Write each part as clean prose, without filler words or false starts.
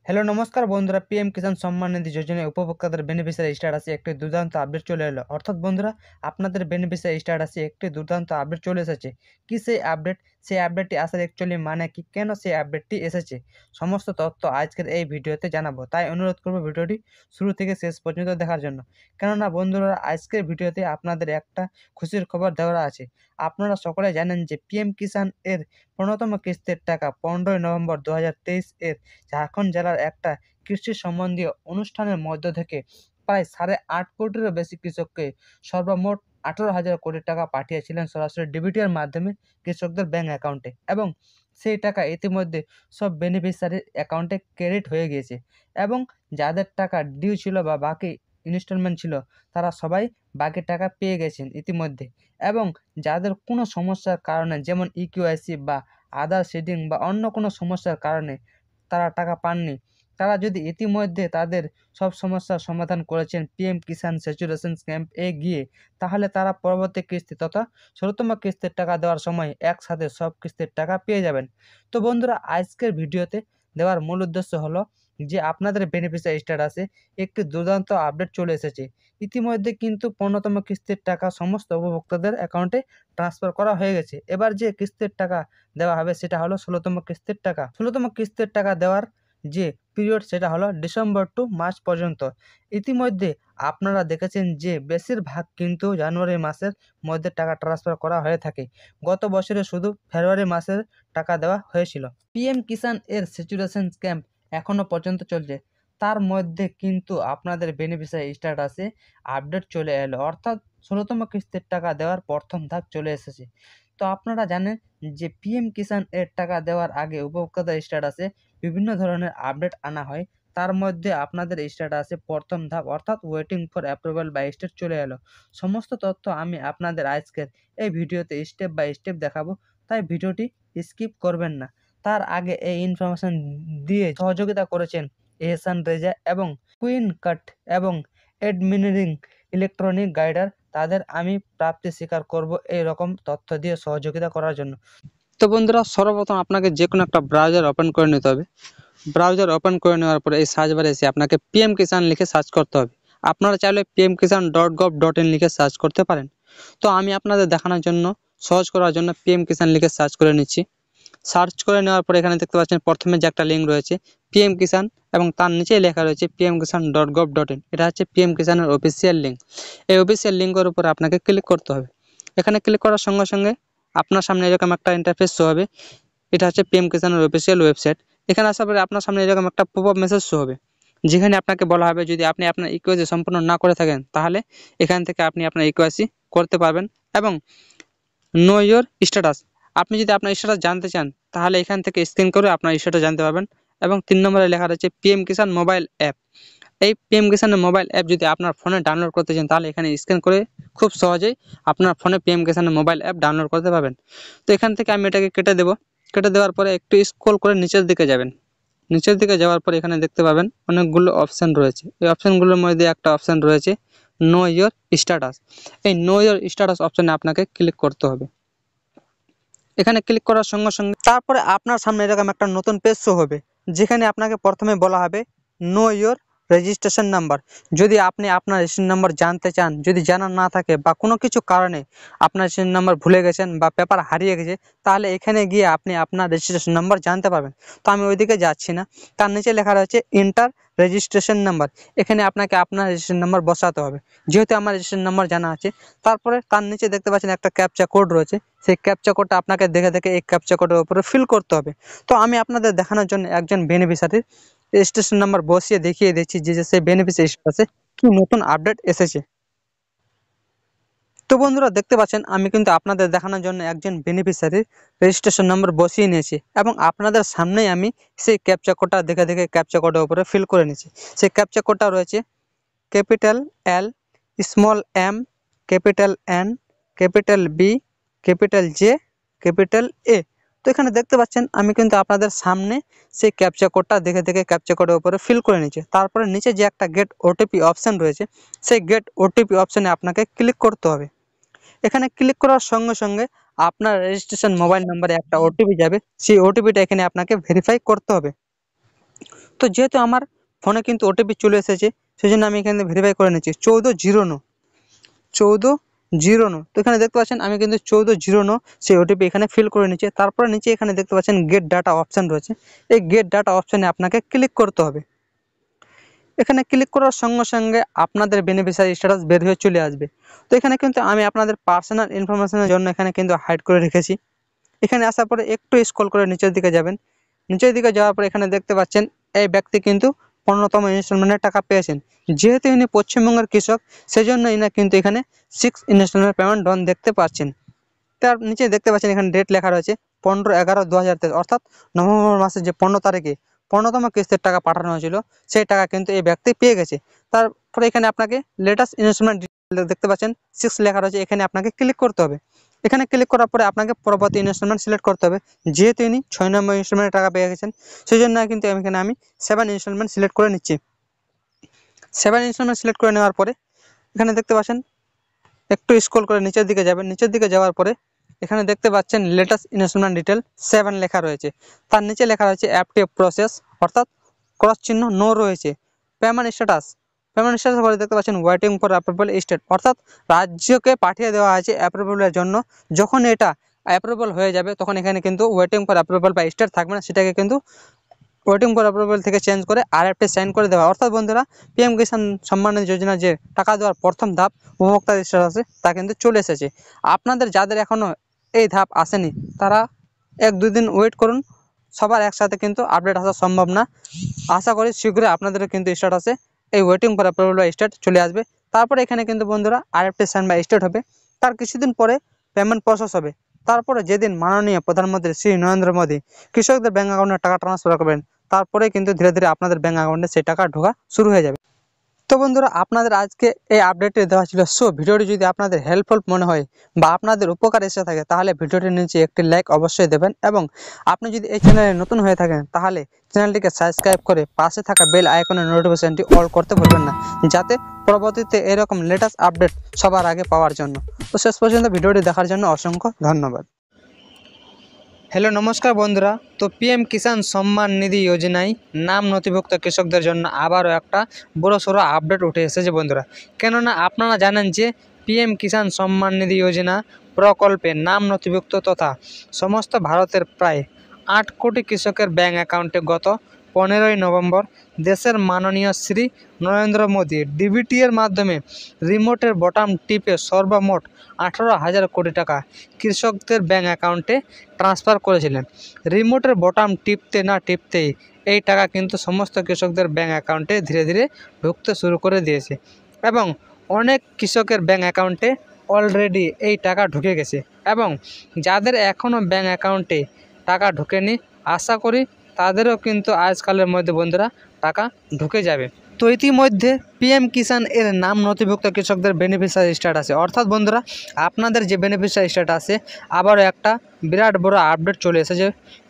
Hello নমস্কার বন্ধুরা, PM Kisan Samman Nidhi যোজনায় উপভোক্তাদের বেনিফিশিয়ারি স্ট্যাটাসে একটি দুর্দান্ত আপডেট চলে এলো। অর্থাৎ বন্ধুরা, আপনাদের বেনিফিশিয়ারি স্ট্যাটাসে একটি দুর্দান্ত আপডেট চলে এসেছে। কি সেই আপডেট? সেই আপডেটটি আসার অ্যাকচুয়ালি মানে কি, কেন সেই আপডেটটি এসেছে, সমস্ত তথ্য আজকের এই ভিডিওতে জানাবো। তাই অনুরোধ করবো ভিডিওটি শুরু থেকে শেষ পর্যন্ত দেখার জন্য। কেননা বন্ধুরা, আজকের ভিডিওতে আপনাদের একটা খুশির খবর দেওয়া আছে। আপনারা সকলে জানেন যে পিএম কিষাণ এর ১৫তম কিস্তির টাকা ১৫ই নভেম্বর ২০২৩ এর ঝাড়খণ্ড জেলার একটা কৃষি সম্বন্ধীয় অনুষ্ঠানের মধ্য থেকে প্রায় ৮.৫ কোটিরও বেশি কৃষককে সর্বমোট ১৮,০০০ কোটি টাকা পাঠিয়েছিলেন সরাসরি ডিবিটির মাধ্যমে কৃষকদের ব্যাংক অ্যাকাউন্টে, এবং সেই টাকা ইতিমধ্যে সব বেনিফিশিয়ারির অ্যাকাউন্টে ক্রেডিট হয়ে গিয়েছে। এবং যাদের টাকা ডিউ ছিল বা বাকি ইনস্টলমেন্ট ছিল, তারা সবাই বাকি টাকা পেয়ে গেছেন ইতিমধ্যে। এবং যাদের কোনো সমস্যার কারণে, যেমন ইকিউআইসি বা আদার সিডিং বা অন্য কোনো সমস্যার কারণে তারা টাকা পাননি, তারা যদি ইতিমধ্যে তাদের সব সমস্যার সমাধান করেছেন পিএম কিষাণ স্যাচুরেশন ক্যাম্প এ গিয়ে, তাহলে তারা পরবর্তী কিস্তি তথা ১৬তম কিস্তির টাকা দেওয়ার সময় একসাথে সব কিস্তির টাকা পেয়ে যাবেন। তো বন্ধুরা, আজকের ভিডিওতে দেওয়ার মূল উদ্দেশ্য হলো যে আপনাদের বেনিফিশিয়ারি স্ট্যাটাসে একটি দুর্দান্ত আপডেট চলে এসেছে। ইতিমধ্যে কিন্তু ১৫তম কিস্তির টাকা সমস্ত উপভোক্তাদের অ্যাকাউন্টে ট্রান্সফার করা হয়ে গেছে। এবার যে কিস্তির টাকা দেওয়া হবে সেটা হলো ১৬তম কিস্তির টাকা। ১৬তম কিস্তির টাকা দেওয়ার যে পিরিয়ড সেটা হলো ডিসেম্বর টু মার্চ পর্যন্ত। ইতিমধ্যে আপনারা দেখেছেন যে বেশিরভাগ কিন্তু জানুয়ারি মাসের মধ্যে টাকা ট্রান্সফার করা হয়ে থাকে। গত বছরে শুধু ফেব্রুয়ারি মাসের টাকা দেওয়া হয়েছিল। পিএম কিষাণ এর স্যাচুরেশন ক্যাম্প এখনও পর্যন্ত চলছে। তার মধ্যে কিন্তু আপনাদের বেনিফিশিয়ারি স্ট্যাটাসে আপডেট চলে এলো, অর্থাৎ ১৬তম কিস্তির টাকা দেওয়ার প্রথম ধাপ চলে এসেছে। তো আপনারা জানেন যে পিএম কিষাণ এর টাকা দেওয়ার আগে উপভোক্তাদের স্ট্যাটাসে বিভিন্ন ধরনের আপডেট আনা হয়। তার মধ্যে আপনাদের স্ট্যাটাসে প্রথম ধাপ অর্থাৎ waiting for approval by state চলে এলো। সমস্ত তথ্য আমি আপনাদের আজকের এই ভিডিওতে স্টেপ বাই স্টেপ দেখাবো, তাই ভিডিওটি স্কিপ করবেন না। তার আগে এই ইনফরমেশন দিয়ে সহযোগিতা করেছেন এহসান রেজা এবং কুইন কাট এবং এডমিনিরিং ইলেকট্রনিক গাইডার। তাদের আমি প্রাপ্তি স্বীকার করব এই রকম তথ্য দিয়ে সহযোগিতা করার জন্য। তো বন্ধুরা, সর্বপ্রথম আপনাকে যে কোনো একটা ব্রাউজার ওপেন করে নিতে হবে। ব্রাউজার ওপেন করে নেওয়ার পরে এই সার্চ বারে এসে আপনাকে পিএম কিষাণ লিখে সার্চ করতে হবে। আপনারা চাইলে pmkisan.gov.in লিখে সার্চ করতে পারেন। তো আমি আপনাদের দেখানোর জন্য, সহজ করার জন্য পিএম কিষাণ লিখে সার্চ করে নিচ্ছি। সার্চ করে নেওয়ার পরে এখানে দেখতে পাচ্ছেন প্রথমে যে একটা লিঙ্ক রয়েছে পিএম কিষাণ, এবং তার নিচেই লেখা রয়েছে pmkisan.gov.in। এটা হচ্ছে পিএম কিষাণের অফিসিয়াল লিঙ্ক। এই অফিসিয়াল লিঙ্কের উপর আপনাকে ক্লিক করতে হবে। এখানে ক্লিক করার সঙ্গে সঙ্গে আপনার সামনে এরকম একটা ইন্টারফেস শো হবে। এটা হচ্ছে পিএম কিষাণের অফিসিয়াল ওয়েবসাইট। এখানে আসার পরে আপনার সামনে এরকম একটা পপআপ মেসেজ শো হবে, যেখানে আপনাকে বলা হবে যদি আপনি আপনার ইকেওয়াইসি সম্পূর্ণ না করে থাকেন, তাহলে এখান থেকে আপনি আপনার ইকেওয়াইসি করতে পারবেন। এবং নো ইয়োর স্ট্যাটাস, আপনি যদি আপনার স্ট্যাটাস জানতে চান, তাহলে এখান থেকে স্ক্রিন করে আপনার স্ট্যাটাস জানতে পারবেন। এবং ৩ নম্বরে লেখা রয়েছে পিএম কিষাণ মোবাইল অ্যাপ। এই পিএম কিষাণের মোবাইল অ্যাপ যদি আপনার ফোনে ডাউনলোড করতে চান, তাহলে এখানে স্ক্যান করে খুব সহজেই আপনার ফোনে পিএম কিষাণের মোবাইল অ্যাপ ডাউনলোড করতে পারবেন। তো এখান থেকে আমি এটাকে কেটে দেবো। কেটে দেওয়ার পরে একটু স্ক্রল করে নিচের দিকে যাবেন। নিচের দিকে যাওয়ার পর এখানে দেখতে পাবেন অনেকগুলো অপশান রয়েছে। এই অপশানগুলোর মধ্যে একটা অপশান রয়েছে নো ইয়োর স্ট্যাটাস। এই নো ইয়োর স্ট্যাটাস অপশানে আপনাকে ক্লিক করতে হবে। এখানে ক্লিক করার সঙ্গে সঙ্গে তারপরে আপনার সামনে এরকম একটা নতুন পেজ শো হবে, যেখানে আপনাকে প্রথমে বলা হবে নো ইয়োর রেজিস্ট্রেশন নাম্বার। যদি আপনি আপনার রেজিস্ট্রেশন নাম্বার জানতে চান, যদি জানা না থাকে বা কোনো কিছু কারণে আপনার রেজিস্ট্রেশন নাম্বার ভুলে গেছেন বা পেপার হারিয়ে গেছে, তাহলে এখানে গিয়ে আপনি আপনার রেজিস্ট্রেশন নাম্বার জানতে পারবেন। তো আমি ওইদিকে যাচ্ছি না। তার নিচে লেখা রয়েছে এন্টার রেজিস্ট্রেশন নাম্বার। এখানে আপনাকে আপনার রেজিস্ট্রেশন নাম্বার বসাতে হবে, যেহেতু আমার রেজিস্ট্রেশন নাম্বার জানা আছে। তারপরে তার নিচে দেখতে পাচ্ছেন একটা ক্যাপচা কোড রয়েছে। সেই ক্যাপচা কোডটা আপনাকে দেখে দেখে এই ক্যাপচা কোডের উপরে ফিল করতে হবে। তো আমি আপনাদের দেখানোর জন্য একজন বেনিফিশিয়ারির রেজিস্ট্রেশন নাম্বার বসিয়ে দেখিয়ে দিচ্ছি যে সেই বেনিফিশিয়ারির কাছে কি নতুন আপডেট এসেছে। তো বন্ধুরা, দেখতে পাচ্ছেন আমি কিন্তু আপনাদের দেখানোর জন্য একজন বেনিফিশিয়ারির রেজিস্ট্রেশন নাম্বার বসিয়ে নিয়েছি, এবং আপনাদের সামনেই আমি সেই ক্যাপচা কোডটা দেখে দেখে ক্যাপচা কোডের উপরে ফিল করে নিয়েছি। সেই ক্যাপচা কোডটা রয়েছে capital L, small M, capital N, capital B, capital J, capital A. তো এখানে দেখতে পাচ্ছেন আমি কিন্তু আপনাদের সামনে সেই ক্যাপচা কোডটা দেখে দেখে ক্যাপচা কোডের উপরে ফিল করে নিয়েছি। তারপরে নিচে যে একটা গেট ওটিপি অপশান রয়েছে, সেই গেট ওটিপি অপশানে আপনাকে ক্লিক করতে হবে। এখানে ক্লিক করার সঙ্গে সঙ্গে আপনার রেজিস্ট্রেশন মোবাইল নাম্বারে একটা ওটিপি যাবে। সেই ওটিপিটা এখানে আপনাকে ভেরিফাই করতে হবে। তো যেহেতু আমার ফোনে কিন্তু ওটিপি চলে এসেছে, সেই জন্য আমি এখানে ভেরিফাই করে নিচ্ছি 1409। তো এখানে দেখতে পাচ্ছেন আমি কিন্তু 1409 সেই ওটিপি এখানে ফিল করে নিচ্ছি। তারপরে নিচে এখানে দেখতে পাচ্ছেন গেট ডাটা অপশান রয়েছে। এই গেট ডাটা অপশানে আপনাকে ক্লিক করতে হবে। এখানে ক্লিক করার সঙ্গে সঙ্গে আপনাদের বেনিফিশিয়ারি স্ট্যাটাস বের হয়ে চলে আসবে। তো এখানে কিন্তু আমি আপনাদের পার্সোনাল ইনফরমেশনের জন্য এখানে কিন্তু হাইড করে রেখেছি। এখানে আসার পরে একটু স্ক্রল করে নিচের দিকে যাবেন। নিচের দিকে যাওয়ার পরে এখানে দেখতে পাচ্ছেন এই ব্যক্তি কিন্তু 15তম ইনস্টলমেন্টের টাকা পেয়েছেন। যেহেতু ইনি পশ্চিমবঙ্গের কৃষক, সেজন্য ইনি কিন্তু এখানে 6 ইনস্টলমেন্ট পেমেন্ট ডন দেখতে পাচ্ছেন। তার নিচে দেখতে পাচ্ছেন এখানে ডেট লেখা রয়েছে 15/11/2023, অর্থাৎ নভেম্বর মাসের যে 15 তারিখে 15তম কিস্তির টাকা পাঠানো হয়েছিল, সেই টাকা কিন্তু এই ব্যক্তি পেয়ে গেছে। তারপরে এখানে আপনাকে লেটেস্ট ইনস্টলমেন্ট দেখতে পাচ্ছেন 6 লেখা রয়েছে, এখানে আপনাকে ক্লিক করতে হবে। এখানে ক্লিক করার পরে আপনাকে পরবর্তী ইনস্টলমেন্ট সিলেক্ট করতে হবে। যেহেতু ইনি 6 নম্বর ইনস্টলমেন্টের টাকা পেয়ে গেছেন, সেই জন্য কিন্তু এখানে আমি 7 ইনস্টলমেন্ট সিলেক্ট করে নিচ্ছি। 7 ইনস্টলমেন্ট সিলেক্ট করে নেওয়ার পরে এখানে দেখতে পাচ্ছেন একটু স্ক্রল করে নিচের দিকে যাবেন। নিচের দিকে যাওয়ার পরে এখানে দেখতে পাচ্ছেন লেটেস্ট ইনস্টলমেন্ট ডিটেল 7 লেখা রয়েছে। তার নিচে লেখা রয়েছে অ্যাপটিভ প্রসেস, অর্থাৎ ক্রস চিহ্ন নো রয়েছে। পেমেন্ট স্ট্যাটাস পরে দেখতে পাচ্ছেন ওয়েটিং ফর অ্যাপ্রুভাল স্টেট, অর্থাৎ রাজ্যকে পাঠিয়ে দেওয়া আছে অ্যাপ্রুভালের জন্য। যখন এটা অ্যাপ্রুভাল হয়ে যাবে তখন এখানে কিন্তু ওয়েটিং ফর অ্যাপ্রুভাল বা স্টেট থাকবে না, সেটাকে কিন্তু ওয়েটিং ফর অ্যাপ্রুভাল থেকে চেঞ্জ করে আরেকটি সাইন করে দেওয়া। অর্থাৎ বন্ধুরা, পিএম কিষাণ সম্মান নিধি যোজনা যে টাকা দেওয়ার প্রথম ধাপ উপভোক্তার স্ট্যাটাসে তা কিন্তু চলে এসেছে। আপনাদের যাদের এখনও এই ধাপ আসেনি, তারা 1-2 দিন ওয়েট করুন। সবার একসাথে কিন্তু আপডেট আসা সম্ভব না। আশা করি শীঘ্রই আপনাদের কিন্তু স্ট্যাটাসে এই ওয়েটিং ফর অ্যাপ্রুভাল বা স্টেট চলে আসবে। তারপরে এখানে কিন্তু বন্ধুরা আরেকটি সাইন বা স্টেট হবে। তার কিছুদিন পরে পেমেন্ট প্রসেস হবে। তারপরে যেদিন মাননীয় প্রধানমন্ত্রী শ্রী নরেন্দ্র মোদী কৃষকদের ব্যাঙ্ক অ্যাকাউন্টে টাকা ট্রান্সফার করবেন, তারপরে কিন্তু ধীরে ধীরে আপনাদের ব্যাঙ্ক অ্যাকাউন্টে সেই টাকা ঢোকা শুরু হয়ে যাবে। তো বন্ধুরা, আপনাদের আজকে এই আপডেটটি দেওয়া ছিল। সো ভিডিওটি যদি আপনাদের হেল্পফুল মনে হয় বা আপনাদের উপকার এসে থাকে, তাহলে ভিডিওটির নিচে একটি লাইক অবশ্যই দেবেন। এবং আপনি যদি এই চ্যানেলে নতুন হয়ে থাকেন, তাহলে চ্যানেলটিকে সাবস্ক্রাইব করে পাশে থাকা বেল আইকনের নোটিফিকেশনটি অল করতে ভুলবেন না, যাতে পরবর্তীতে এরকম লেটেস্ট আপডেট সবার আগে পাওয়ার জন্য। তো শেষ পর্যন্ত ভিডিওটি দেখার জন্য অসংখ্য ধন্যবাদ। হ্যালো, নমস্কার বন্ধুরা। তো পিএম কিষাণ সম্মান নিধি যোজনায় নাম নথিভুক্ত কৃষকদের জন্য আবারও একটা বড়সড় আপডেট উঠে এসেছে বন্ধুরা। কেননা আপনারা জানেন যে পিএম কিষাণ সম্মান নিধি যোজনা প্রকল্পে নাম নথিভুক্ত তথা সমস্ত ভারতের প্রায় 8 কোটি কৃষকের ব্যাঙ্ক অ্যাকাউন্টে গত 15ই নভেম্বর দেশের মাননীয় শ্রী নরেন্দ্র মোদী ডিবিটি এর মাধ্যমে রিমোটের বটম টিপে সর্বমোট 18,000 কোটি টাকা কৃষকদের ব্যাঙ্ক অ্যাকাউন্টে ট্রান্সফার করেছিলেন। রিমোটের বটম টিপতে না টিপতেই এই টাকা কিন্তু সমস্ত কৃষকদের ব্যাঙ্ক অ্যাকাউন্টে ধীরে ধীরে ঢুকতে শুরু করে দিয়েছে এবং অনেক কৃষকের ব্যাঙ্ক অ্যাকাউন্টে অলরেডি এই টাকা ঢুকে গেছে। এবং যাদের এখনও ব্যাঙ্ক অ্যাকাউন্টে টাকা ঢোকেনি, আশা করি তাদেরও কিন্তু আজকালের মধ্যে বন্ধুরা টাকা ঢুকে যাবে। তো ইতিমধ্যে পিএম কিষাণ এর নাম নথিভুক্ত কৃষকদের বেনিফিশিয়ারি স্ট্যাটাসে, অর্থাৎ বন্ধুরা আপনাদের যে বেনিফিশিয়ারি স্ট্যাটাসে আবারও একটা বিরাট বড় আপডেট চলে এসেছে,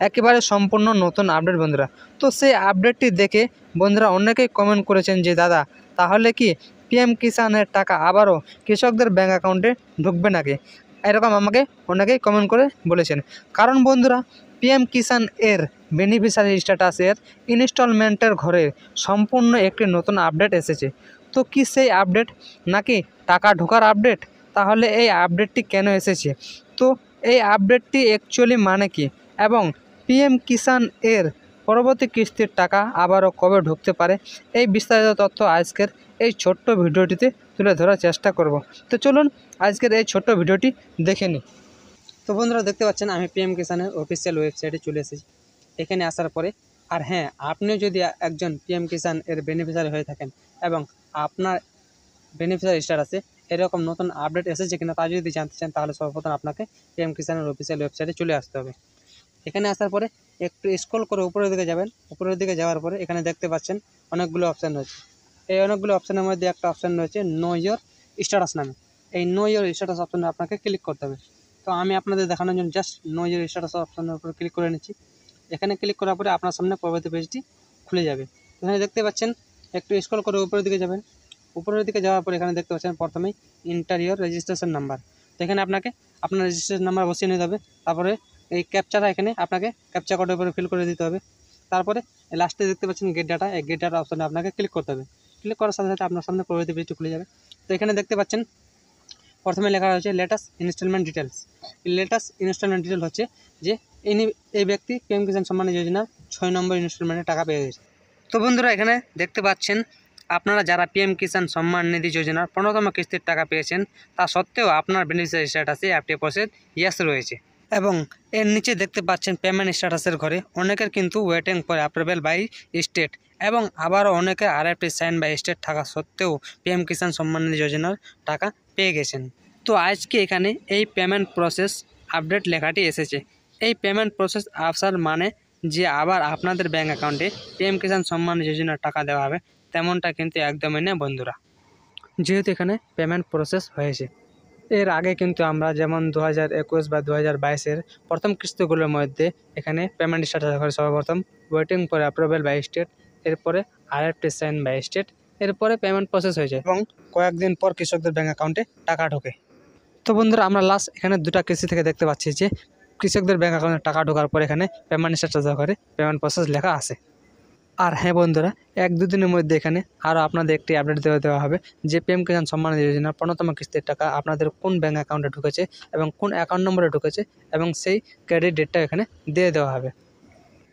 একেবারে সম্পূর্ণ নতুন আপডেট বন্ধুরা। তো সেই আপডেটটি দেখে বন্ধুরা অনেকেই কমেন্ট করেছেন যে দাদা, তাহলে কি পিএম কিষাণের টাকা আবারও কৃষকদের ব্যাঙ্ক অ্যাকাউন্টে ঢুকবে নাকি? এরকম আমাকে অনেকেই কমেন্ট করে বলেছেন। কারণ বন্ধুরা, পিএম কিষাণ এর বেনিফিশিয়ারি স্ট্যাটাসের ইনস্টলমেন্টের ঘরে সম্পূর্ণ একটি নতুন আপডেট এসেছে। তো কি সেই আপডেট নাকি টাকা ঢোকার আপডেট? তাহলে এই আপডেটটি কেন এসেছে? তো এই আপডেটটি অ্যাকচুয়ালি মানে কি, এবং পিএম কিষাণ এর পরবর্তী কিস্তির টাকা আবারও কবে ঢুকতে পারে, এই বিস্তারিত তথ্য আজকের এই ছোট্ট ভিডিওটিতে তুলে ধরার চেষ্টা করব। তো চলুন আজকের এই ছোট্ট ভিডিওটি দেখে নিই। তো বন্ধুরা, দেখতে পাচ্ছেন আমি পিএম কিষাণের অফিসিয়াল ওয়েবসাইটে চলে এসেছি। এখানে আসার পরে আর হ্যাঁ, আপনিও যদি একজন পিএম কিষাণ এর বেনিফিশিয়ারি হয়ে থাকেন এবং আপনার বেনিফিশিয়ারি স্ট্যাটাসে এরকম নতুন আপডেট এসেছে কিনা তা যদি জানতে চান, তাহলে সর্বপ্রথম আপনাকে পিএম কিষাণের অফিসিয়াল ওয়েবসাইটে চলে আসতে হবে। এখানে আসার পরে একটু স্ক্রল করে উপরের দিকে যাবেন। উপরের দিকে যাওয়ার পরে এখানে দেখতে পাচ্ছেন অনেকগুলো অপশান রয়েছে। এই অনেকগুলো অপশানের মধ্যে একটা অপশান রয়েছে নো ইয়োর স্ট্যাটাস নামে। এই নো ইয়োর স্ট্যাটাস অপশানে আপনাকে ক্লিক করতে হবে। তো আমি আপনাদের দেখানোর জন্য জাস্ট নো ইয়োর স্ট্যাটাস অপশানের উপর ক্লিক করে নিচ্ছি। এখানে ক্লিক করার পরে আপনার সামনে পরবর্তী পেজটি খুলে যাবে। এখানে দেখতে পাচ্ছেন একটু স্ক্রল করে উপরের দিকে যাবেন। উপরের দিকে যাওয়ার পরে এখানে দেখতে পাচ্ছেন প্রথমেই এন্টার ইয়োর রেজিস্ট্রেশন নাম্বার। তো এখানে আপনাকে আপনার রেজিস্ট্রেশন নাম্বার বসিয়ে নিতে হবে। তারপরে এই ক্যাপচাটা এখানে আপনাকে ক্যাপচা কোডের উপরে ফিল করে দিতে হবে। তারপরে লাস্টে দেখতে পাচ্ছেন গেট ডাটা, এই গেট ডাটা অপশানে আপনাকে ক্লিক করতে হবে। ক্লিক করার সাথে সাথে আপনার সামনে পরবর্তী পেজটি খুলে যাবে। তো এখানে দেখতে পাচ্ছেন প্রথমে লেখা রয়েছে latest instalment details. Latest instalment detail হচ্ছে যে এই ব্যক্তি পিএম কিষাণ সম্মান যোজনার 6 নম্বর ইনস্টলমেন্টে টাকা পেয়ে গেছে। তো বন্ধুরা এখানে দেখতে পাচ্ছেন আপনারা যারা পিএম কিষাণ সম্মান নিধি যোজনার 15তম কিস্তির টাকা পেয়েছেন তা সত্ত্বেও আপনার বেনিফিশিয়ারি স্ট্যাটাসে অ্যাপটি প্রসেস ইয়েস রয়েছে, এবং এর নিচে দেখতে পাচ্ছেন পেমেন্ট স্ট্যাটাসের ঘরে অনেকের কিন্তু waiting for approval by state, এবং আবারও অনেকের আরএফটি সাইন বাই স্টেট থাকা সত্ত্বেও পিএম কিষাণ সম্মান নিধি যোজনার টাকা পেয়ে গেছেন। তো আজকে এখানে এই পেমেন্ট প্রসেস আপডেট লেখাটি এসেছে। এই পেমেন্ট প্রসেস আসার মানে যে আবার আপনাদের ব্যাঙ্ক অ্যাকাউন্টে পিএম কিষাণ সম্মান যোজনার টাকা দেওয়া হবে তেমনটা কিন্তু একদমই না বন্ধুরা, যেহেতু এখানে পেমেন্ট প্রসেস হয়েছে। এর আগে কিন্তু আমরা যেমন 2021 বা 2022-এর প্রথম কিস্তিগুলোর মধ্যে এখানে পেমেন্ট স্ট্যাটাস করে সর্বপ্রথম waiting for approval by state, এরপরে আরএফটি সাইন বাই স্টেট, এরপরে পেমেন্ট প্রসেস হয়েছে এবং কয়েকদিন পর কৃষকদের ব্যাঙ্ক অ্যাকাউন্টে টাকা ঢোকে। তো বন্ধুরা আমরা লাস্ট এখানে 2টা কিস্তি থেকে দেখতে পাচ্ছি যে কৃষকদের ব্যাঙ্ক অ্যাকাউন্টে টাকা ঢোকার পর এখানে পেমেন্ট স্ট্যাটাস করে পেমেন্ট প্রসেস লেখা আছে। আর হ্যাঁ বন্ধুরা, 1-2 দিনের মধ্যে এখানে আরও আপনাদের একটি আপডেট দেওয়া হবে যে পিএম কিষাণ সম্মান নিধি যোজনার 15তম কিস্তির টাকা আপনাদের কোন ব্যাঙ্ক অ্যাকাউন্টে ঢুকেছে এবং কোন অ্যাকাউন্ট নম্বরে ঢুকেছে, এবং সেই ক্রেডিট ডেটটা এখানে দিয়ে দেওয়া হবে।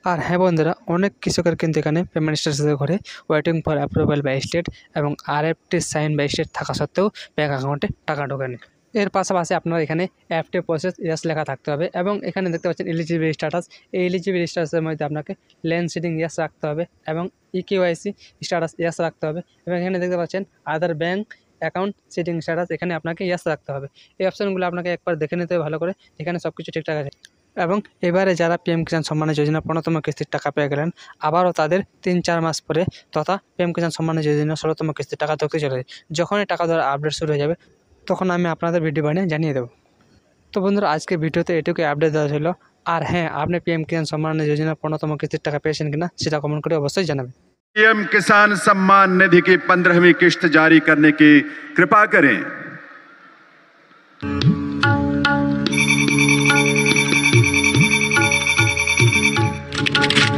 আর হ্যাঁ বন্ধুরা, অনেক কৃষকের কিন্তু এখানে পেমেন্ট স্ট্যাটাসের ঘরে waiting for approval by state এবং আরএফটি সাইন বাই স্টেট থাকা সত্ত্বেও ব্যাঙ্ক অ্যাকাউন্টে টাকা ঢোকেনি। এর পাশাপাশি আপনার এখানে অ্যাপটি প্রসেস ইয়েস লেখা থাকতে হবে, এবং এখানে দেখতে পাচ্ছেন এলিজিবিলিটি স্ট্যাটাস। এই এলিজিবিলিটি স্ট্যাটাসের মধ্যে আপনাকে ল্যান্ড সিডিং ইয়েস রাখতে হবে এবং ইকেওয়াইসি স্ট্যাটাস ইয়েস রাখতে হবে, এবং এখানে দেখতে পাচ্ছেন আদার ব্যাঙ্ক অ্যাকাউন্ট সিডিং স্ট্যাটাস, এখানে আপনাকে ইয়েস রাখতে হবে। এই অপশানগুলো আপনাকে একবার দেখে নিতে হবে ভালো করে, এখানে সব কিছু ঠিকঠাক আছে। এবং এবারে যারা পিএম কিষাণ সম্মান যোজনা 15তম কিস্তির টাকা পেয়ে গেলেন, আবারও তাদের 3-4 মাস পরে তথা পিএম কিষাণ সম্মান যোজনা 16তম কিস্তির টাকা ঢুকতে চলে যায়। যখনই টাকা দেওয়ার আপডেট শুরু হয়ে যাবে তখন আমি আপনাদের ভিডিও বানিয়ে জানিয়ে দেবো। তো বন্ধুরা আজকে ভিডিওতে এটুকুই আপডেট দেওয়া ছিল। আর হ্যাঁ, আপনি পিএম কিষাণ সম্মান যোজনা 15তম কিস্তির টাকা পেয়েছেন কিনা সেটা কমেন্ট করে অবশ্যই জানাবেন। पीएम किसान सम्मान निधि की 15वीं किश्त जारी करने की कृपा करें।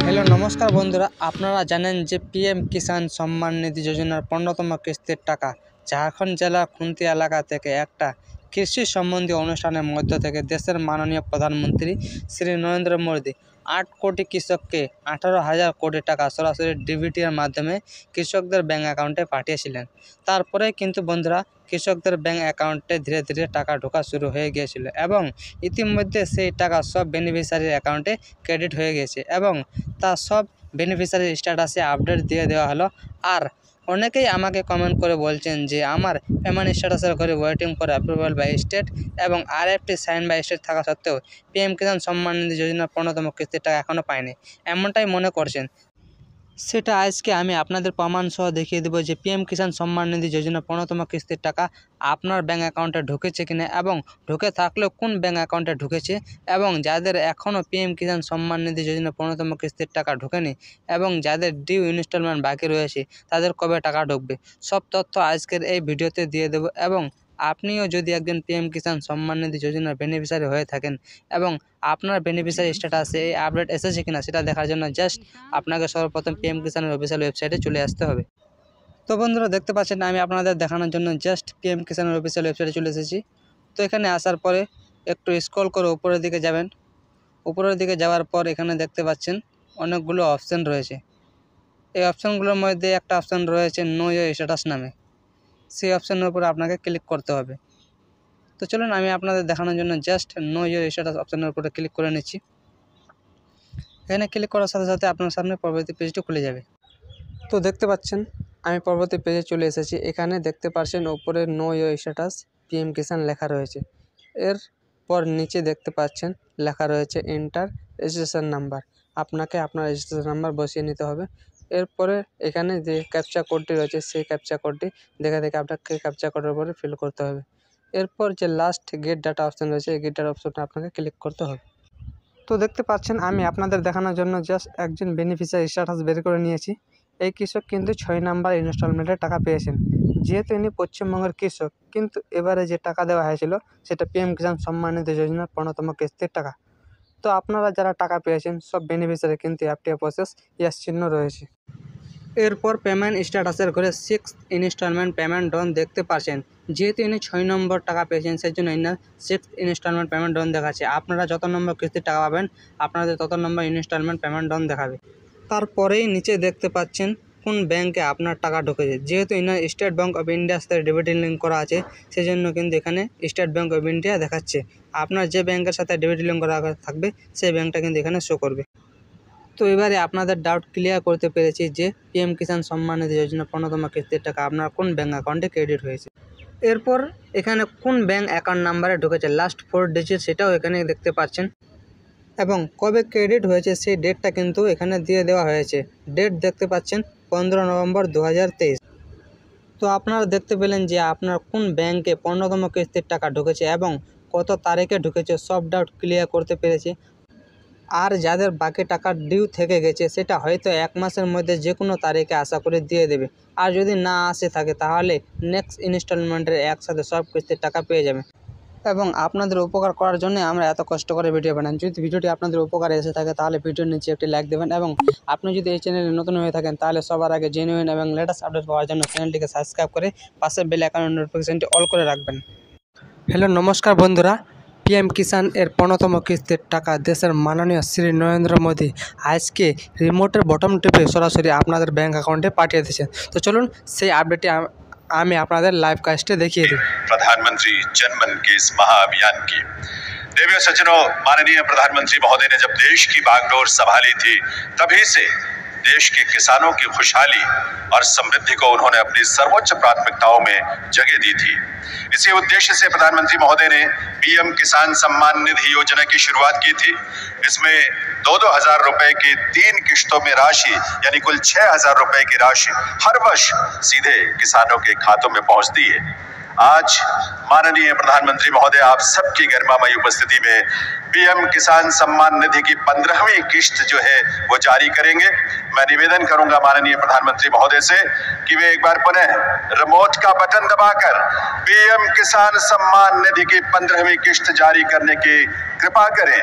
হ্যালো নমস্কার বন্ধুরা, আপনারা জানেন যে পিএম কিষাণ সম্মান নিধি যোজনার 15তম কিস্তির টাকা ঝাড়খণ্ড জেলার খুন্তি এলাকা থেকে একটা কৃষি সম্বন্ধী অনুষ্ঠানের মধ্য থেকে দেশের মাননীয় প্রধানমন্ত্রী শ্রী নরেন্দ্র মোদী 8 কোটি কৃষককে 18,000 কোটি টাকা সরাসরি ডিবিটির মাধ্যমে কৃষকদের ব্যাঙ্ক অ্যাকাউন্টে পাঠিয়েছিলেন। তারপরে কিন্তু বন্ধুরা কৃষকদের ব্যাঙ্ক অ্যাকাউন্টে ধীরে ধীরে টাকা ঢোকা শুরু হয়ে গিয়েছিল, এবং ইতিমধ্যে সেই টাকা সব বেনিফিশিয়ারির অ্যাকাউন্টে ক্রেডিট হয়ে গেছে, এবং তার সব বেনিফিশিয়ারি স্ট্যাটাসে আপডেট দিয়ে দেওয়া হলো। আর অনেকেই আমাকে কমেন্ট করে বলছেন যে আমার পেমেন্ট স্ট্যাটাসের ঘরে waiting for approval by state এবং আরএফটি সাইন বাই স্টেট থাকা সত্ত্বেও পিএম কিষাণ সম্মান নিধি যোজনার 15তম কিস্তির টাকা এখনও পায়নি, এমনটাই মনে করছেন। সেটা আজকে আমি আপনাদের প্রমাণ সহ দেখিয়ে দেবো যে পিএম কিষাণ সম্মান নিধি যোজনা 15তম কিস্তির টাকা আপনার ব্যাঙ্ক অ্যাকাউন্টে ঢুকেছে কিনা, এবং ঢুকে থাকলেও কোন ব্যাঙ্ক অ্যাকাউন্টে ঢুকেছে, এবং যাদের এখনও পিএম কিষাণ সম্মান নিধি যোজনা 15তম কিস্তির টাকা ঢোকেনি এবং যাদের ডিউ ইনস্টলমেন্ট বাকি রয়েছে তাদের কবে টাকা ঢুকবে, সব তথ্য আজকের এই ভিডিওতে দিয়ে দেবো। এবং আপনিও যদি একজন পিএম কিষাণ সম্মান নিধি যোজনার বেনিফিশিয়ারি হয়ে থাকেন এবং আপনার বেনিফিশিয়ারি স্ট্যাটাসে এই আপডেট এসেছে কিনা সেটা দেখার জন্য জাস্ট আপনাকে সর্বপ্রথম পিএম কিষাণের অফিসিয়াল ওয়েবসাইটে চলে আসতে হবে। তো বন্ধুরা দেখতে পাচ্ছেন আমি আপনাদের দেখানোর জন্য জাস্ট পিএম কিষাণের অফিসিয়াল ওয়েবসাইটে চলে এসেছি। তো এখানে আসার পরে একটু স্ক্রল করে উপরের দিকে যাবেন। উপরের দিকে যাওয়ার পর এখানে দেখতে পাচ্ছেন অনেকগুলো অপশান রয়েছে। এই অপশানগুলোর মধ্যে একটা অপশান রয়েছে নো ইয়োর স্ট্যাটাস নামে, সেই অপশানের উপরে আপনাকে ক্লিক করতে হবে। তো চলুন আমি আপনাদের দেখানোর জন্য জাস্ট নো ইয়োর স্ট্যাটাস অপশানের উপরে ক্লিক করে নিচ্ছি। এখানে ক্লিক করার সাথে সাথে আপনার সামনে পরবর্তী পেজটি খুলে যাবে। তো দেখতে পাচ্ছেন আমি পরবর্তী পেজে চলে এসেছি। এখানে দেখতে পাচ্ছেন উপরে নো ইয়োর স্ট্যাটাস পিএম কিষাণ লেখা রয়েছে। এরপর নিচে দেখতে পাচ্ছেন লেখা রয়েছে এন্টার রেজিস্ট্রেশন নাম্বার, আপনাকে আপনার রেজিস্ট্রেশন নাম্বার বসিয়ে নিতে হবে। এরপরে এখানে যে ক্যাপচা কোডটি রয়েছে সেই ক্যাপচা কোডটি দেখে আপনাকে ক্যাপচা কোডের উপরে ফিল করতে হবে। এরপর যে লাস্ট গেট ডাটা অপশান রয়েছে এই গেট ডাটা অপশানটা আপনাকে ক্লিক করতে হবে। তো দেখতে পাচ্ছেন আমি আপনাদের দেখানোর জন্য জাস্ট একজন বেনিফিশিয়ারি স্ট্যাটাস বের করে নিয়েছি। এই কৃষক কিন্তু 6 নাম্বার ইনস্টলমেন্টের টাকা পেয়েছেন। যেহেতু ইনি পশ্চিমবঙ্গের কৃষক, কিন্তু এবারে যে টাকা দেওয়া হয়েছিল সেটা পিএম কিষাণ সম্মান নিধি যোজনার 15তম কিস্তির টাকা। তো তো আপনারা যারা টাকা পেয়েছেন সব বেনিফিশিয়ারি কিন্তু অ্যাপটি প্রসেস ইয়াস চিহ্ন রয়েছে। এরপর পেমেন্ট স্ট্যাটাসের ঘরে 6th ইনস্টলমেন্ট পেমেন্ট ডন দেখতে পাচ্ছেন। যেহেতু ইনি 6 নম্বর টাকা পেয়েছেন সেই জন্য ইনার 6th ইনস্টলমেন্ট পেমেন্ট ডন দেখাচ্ছে। আপনারা যত নম্বর কিস্তির টাকা পাবেন আপনাদের তত নম্বর ইনস্টলমেন্ট পেমেন্ট ডন দেখাবে। তারপরেই নিচে দেখতে পাচ্ছেন কোন ব্যাংকে আপনার টাকা ঢুকেছে। যেহেতু ইনার স্টেট ব্যাঙ্ক অফ ইন্ডিয়ার সাথে ডেবিট লিঙ্ক করা আছে সেই জন্য কিন্তু এখানে স্টেট ব্যাঙ্ক অফ ইন্ডিয়া দেখাচ্ছে। আপনার যে ব্যাংকের সাথে ডেবিট লিঙ্ক করা থাকবে সেই ব্যাংকটা কিন্তু এখানে শো করবে। তো এবারে আপনাদের ডাউট ক্লিয়ার করতে পেরেছি যে পিএম কিষাণ সম্মান নিধি যোজনা 15তম কিস্তির টাকা আপনার কোন ব্যাঙ্ক অ্যাকাউন্টে ক্রেডিট হয়েছে। এরপর এখানে কোন ব্যাঙ্ক অ্যাকাউন্ট নাম্বারে ঢুকেছে লাস্ট 4 ডিজিট সেটাও এখানে দেখতে পাচ্ছেন এবং কবে ক্রেডিট হয়েছে সেই ডেটটা কিন্তু এখানে দিয়ে দেওয়া হয়েছে। ডেট দেখতে পাচ্ছেন 15 নভেম্বর 2023। তো আপনারা দেখতে পেলেন যে আপনার কোন ব্যাংকে 15তম কিস্তির টাকা ঢুকেছে এবং কত তারিখে ঢুকেছে সব ডাউট ক্লিয়ার করতে পেরেছি। আর যাদের বাকি টাকা ডিউ থেকে গেছে সেটা হয়তো 1 মাসের মধ্যে যে কোনো তারিখে আশা করে দিয়ে দেবে। আর যদি না আসে থাকে তাহলে নেক্সট ইনস্টলমেন্টের একসাথে সব কিস্তির টাকা পেয়ে যাবে। এবং আপনাদের উপকার করার জন্য আমরা এত কষ্ট করে ভিডিও বানাই। যদি ভিডিওটি আপনাদের উপকারে এসে থাকে তাহলে ভিডিওর নিচে একটি লাইক দেবেন এবং আপনি যদি এই চ্যানেলে নতুন হয়ে থাকেন তাহলে সবার আগে জেনুইন এবং লেটেস্ট আপডেট পাওয়ার জন্য চ্যানেলটিকে সাবস্ক্রাইব করে পাশে বেল আইকনের নোটিফিকেশনটি অল করে রাখবেন। হ্যালো নমস্কার বন্ধুরা, পিএম কিষাণ এর 15তম কিস্তির টাকা দেশের মাননীয় শ্রী নরেন্দ্র মোদী আজকে রিমোটের বটম টিপে সরাসরি আপনাদের ব্যাঙ্ক অ্যাকাউন্টে পাঠিয়ে দিয়েছেন। তো চলুন সেই আপডেটটি আমি আপনাদের লাইভ কাস্টে দেখিয়ে দিই। प्रधानमंत्री जनमन के इस महाअभियान की देवी सज्जनों, माननीय प्रधानमंत्री महोदय ने जब देश की बागडोर संभाली थी तभी से देश के किसानों की खुशहाली और समृद्धि को उन्होंने अपनी सर्वोच्च प्राथमिकताओं में जगह दी थी। इसी उद्देश्य से प्रधानमंत्री महोदय ने पीएम किसान सम्मान निधि योजना की शुरुआत की थी। इसमें 2-2 हजार रुपए की 3 किश्तों में राशि यानी कुल 6,000 रुपए की राशि हर वर्ष सीधे किसानों के खातों में पहुंचती है। आज माननीय प्रधानमंत्री महोदय आप सबकी गरिमामयी उपस्थिति में पीएम किसान सम्मान निधि की 15वीं किश्त जो है वो जारी करेंगे। मैं निवेदन करूंगा माननीय प्रधानमंत्री महोदय से कि वे एक बार पुनः रिमोट का बटन दबाकर पीएम किसान सम्मान निधि की 15वीं किश्त जारी करने की कृपा करें।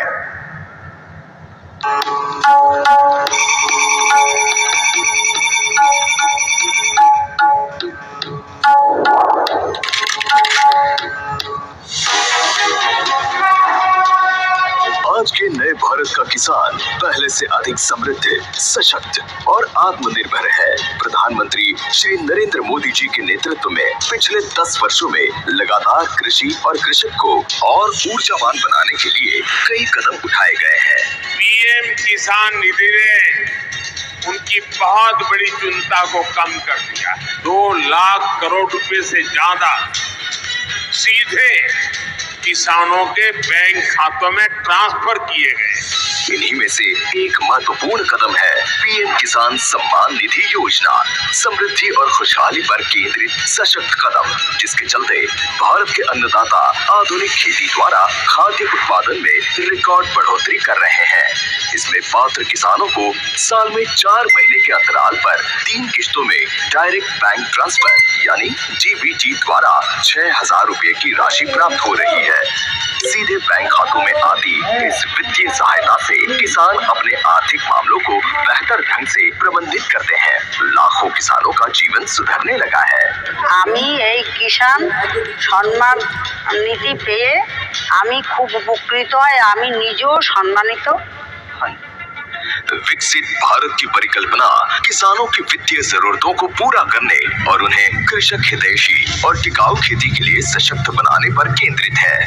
आज के नए भारत का किसान पहले से अधिक समृद्ध, सशक्त और आत्मनिर्भर है। प्रधानमंत्री श्री नरेंद्र मोदी जी के नेतृत्व में पिछले 10 वर्षों में लगातार कृषि और कृषक को और ऊर्जावान बनाने के लिए कई कदम उठाए गए हैं। पीएम किसान निधि ने उनकी बहुत बड़ी चिंता को कम कर दिया। 2 लाख करोड़ रुपए से ज्यादा सीधे किसानों के बैंक खातों में ट्रांसफर किए गए। इन्हीं में से एक महत्वपूर्ण कदम है पीएम किसान सम्मान निधि योजना, समृद्धि और खुशहाली पर केंद्रित सशक्त कदम, जिसके चलते भारत के अन्नदाता आधुनिक खेती द्वारा खाद्य उत्पादन में रिकॉर्ड बढ़ोतरी कर रहे हैं। इसमें पात्र किसानों को साल में 4 महीने के अंतराल पर 3 किश्तों में डायरेक्ट बैंक ट्रांसफर यानी डीबीटी द्वारा 6,000 रुपए की राशि प्राप्त हो रही है। सीधे बैंक खातों में आती इस वित्तीय सहायता से किसान अपने आर्थिक मामलों को बेहतर ढंग से प्रबंधित करते हैं। लाखों किसानों का जीवन सुधरने लगा है। আমি এই কিষাণ সম্মান নিধি পেয়ে আমি খুব উপকৃত হয়, আমি নিজেও সম্মানিত হই। विकसित भारत की परिकल्पना किसानों की वित्तीय जरूरतों को पूरा करने और उन्हें कृषक हितैषी और टिकाऊ खेती के लिए सशक्त बनाने पर केंद्रित है।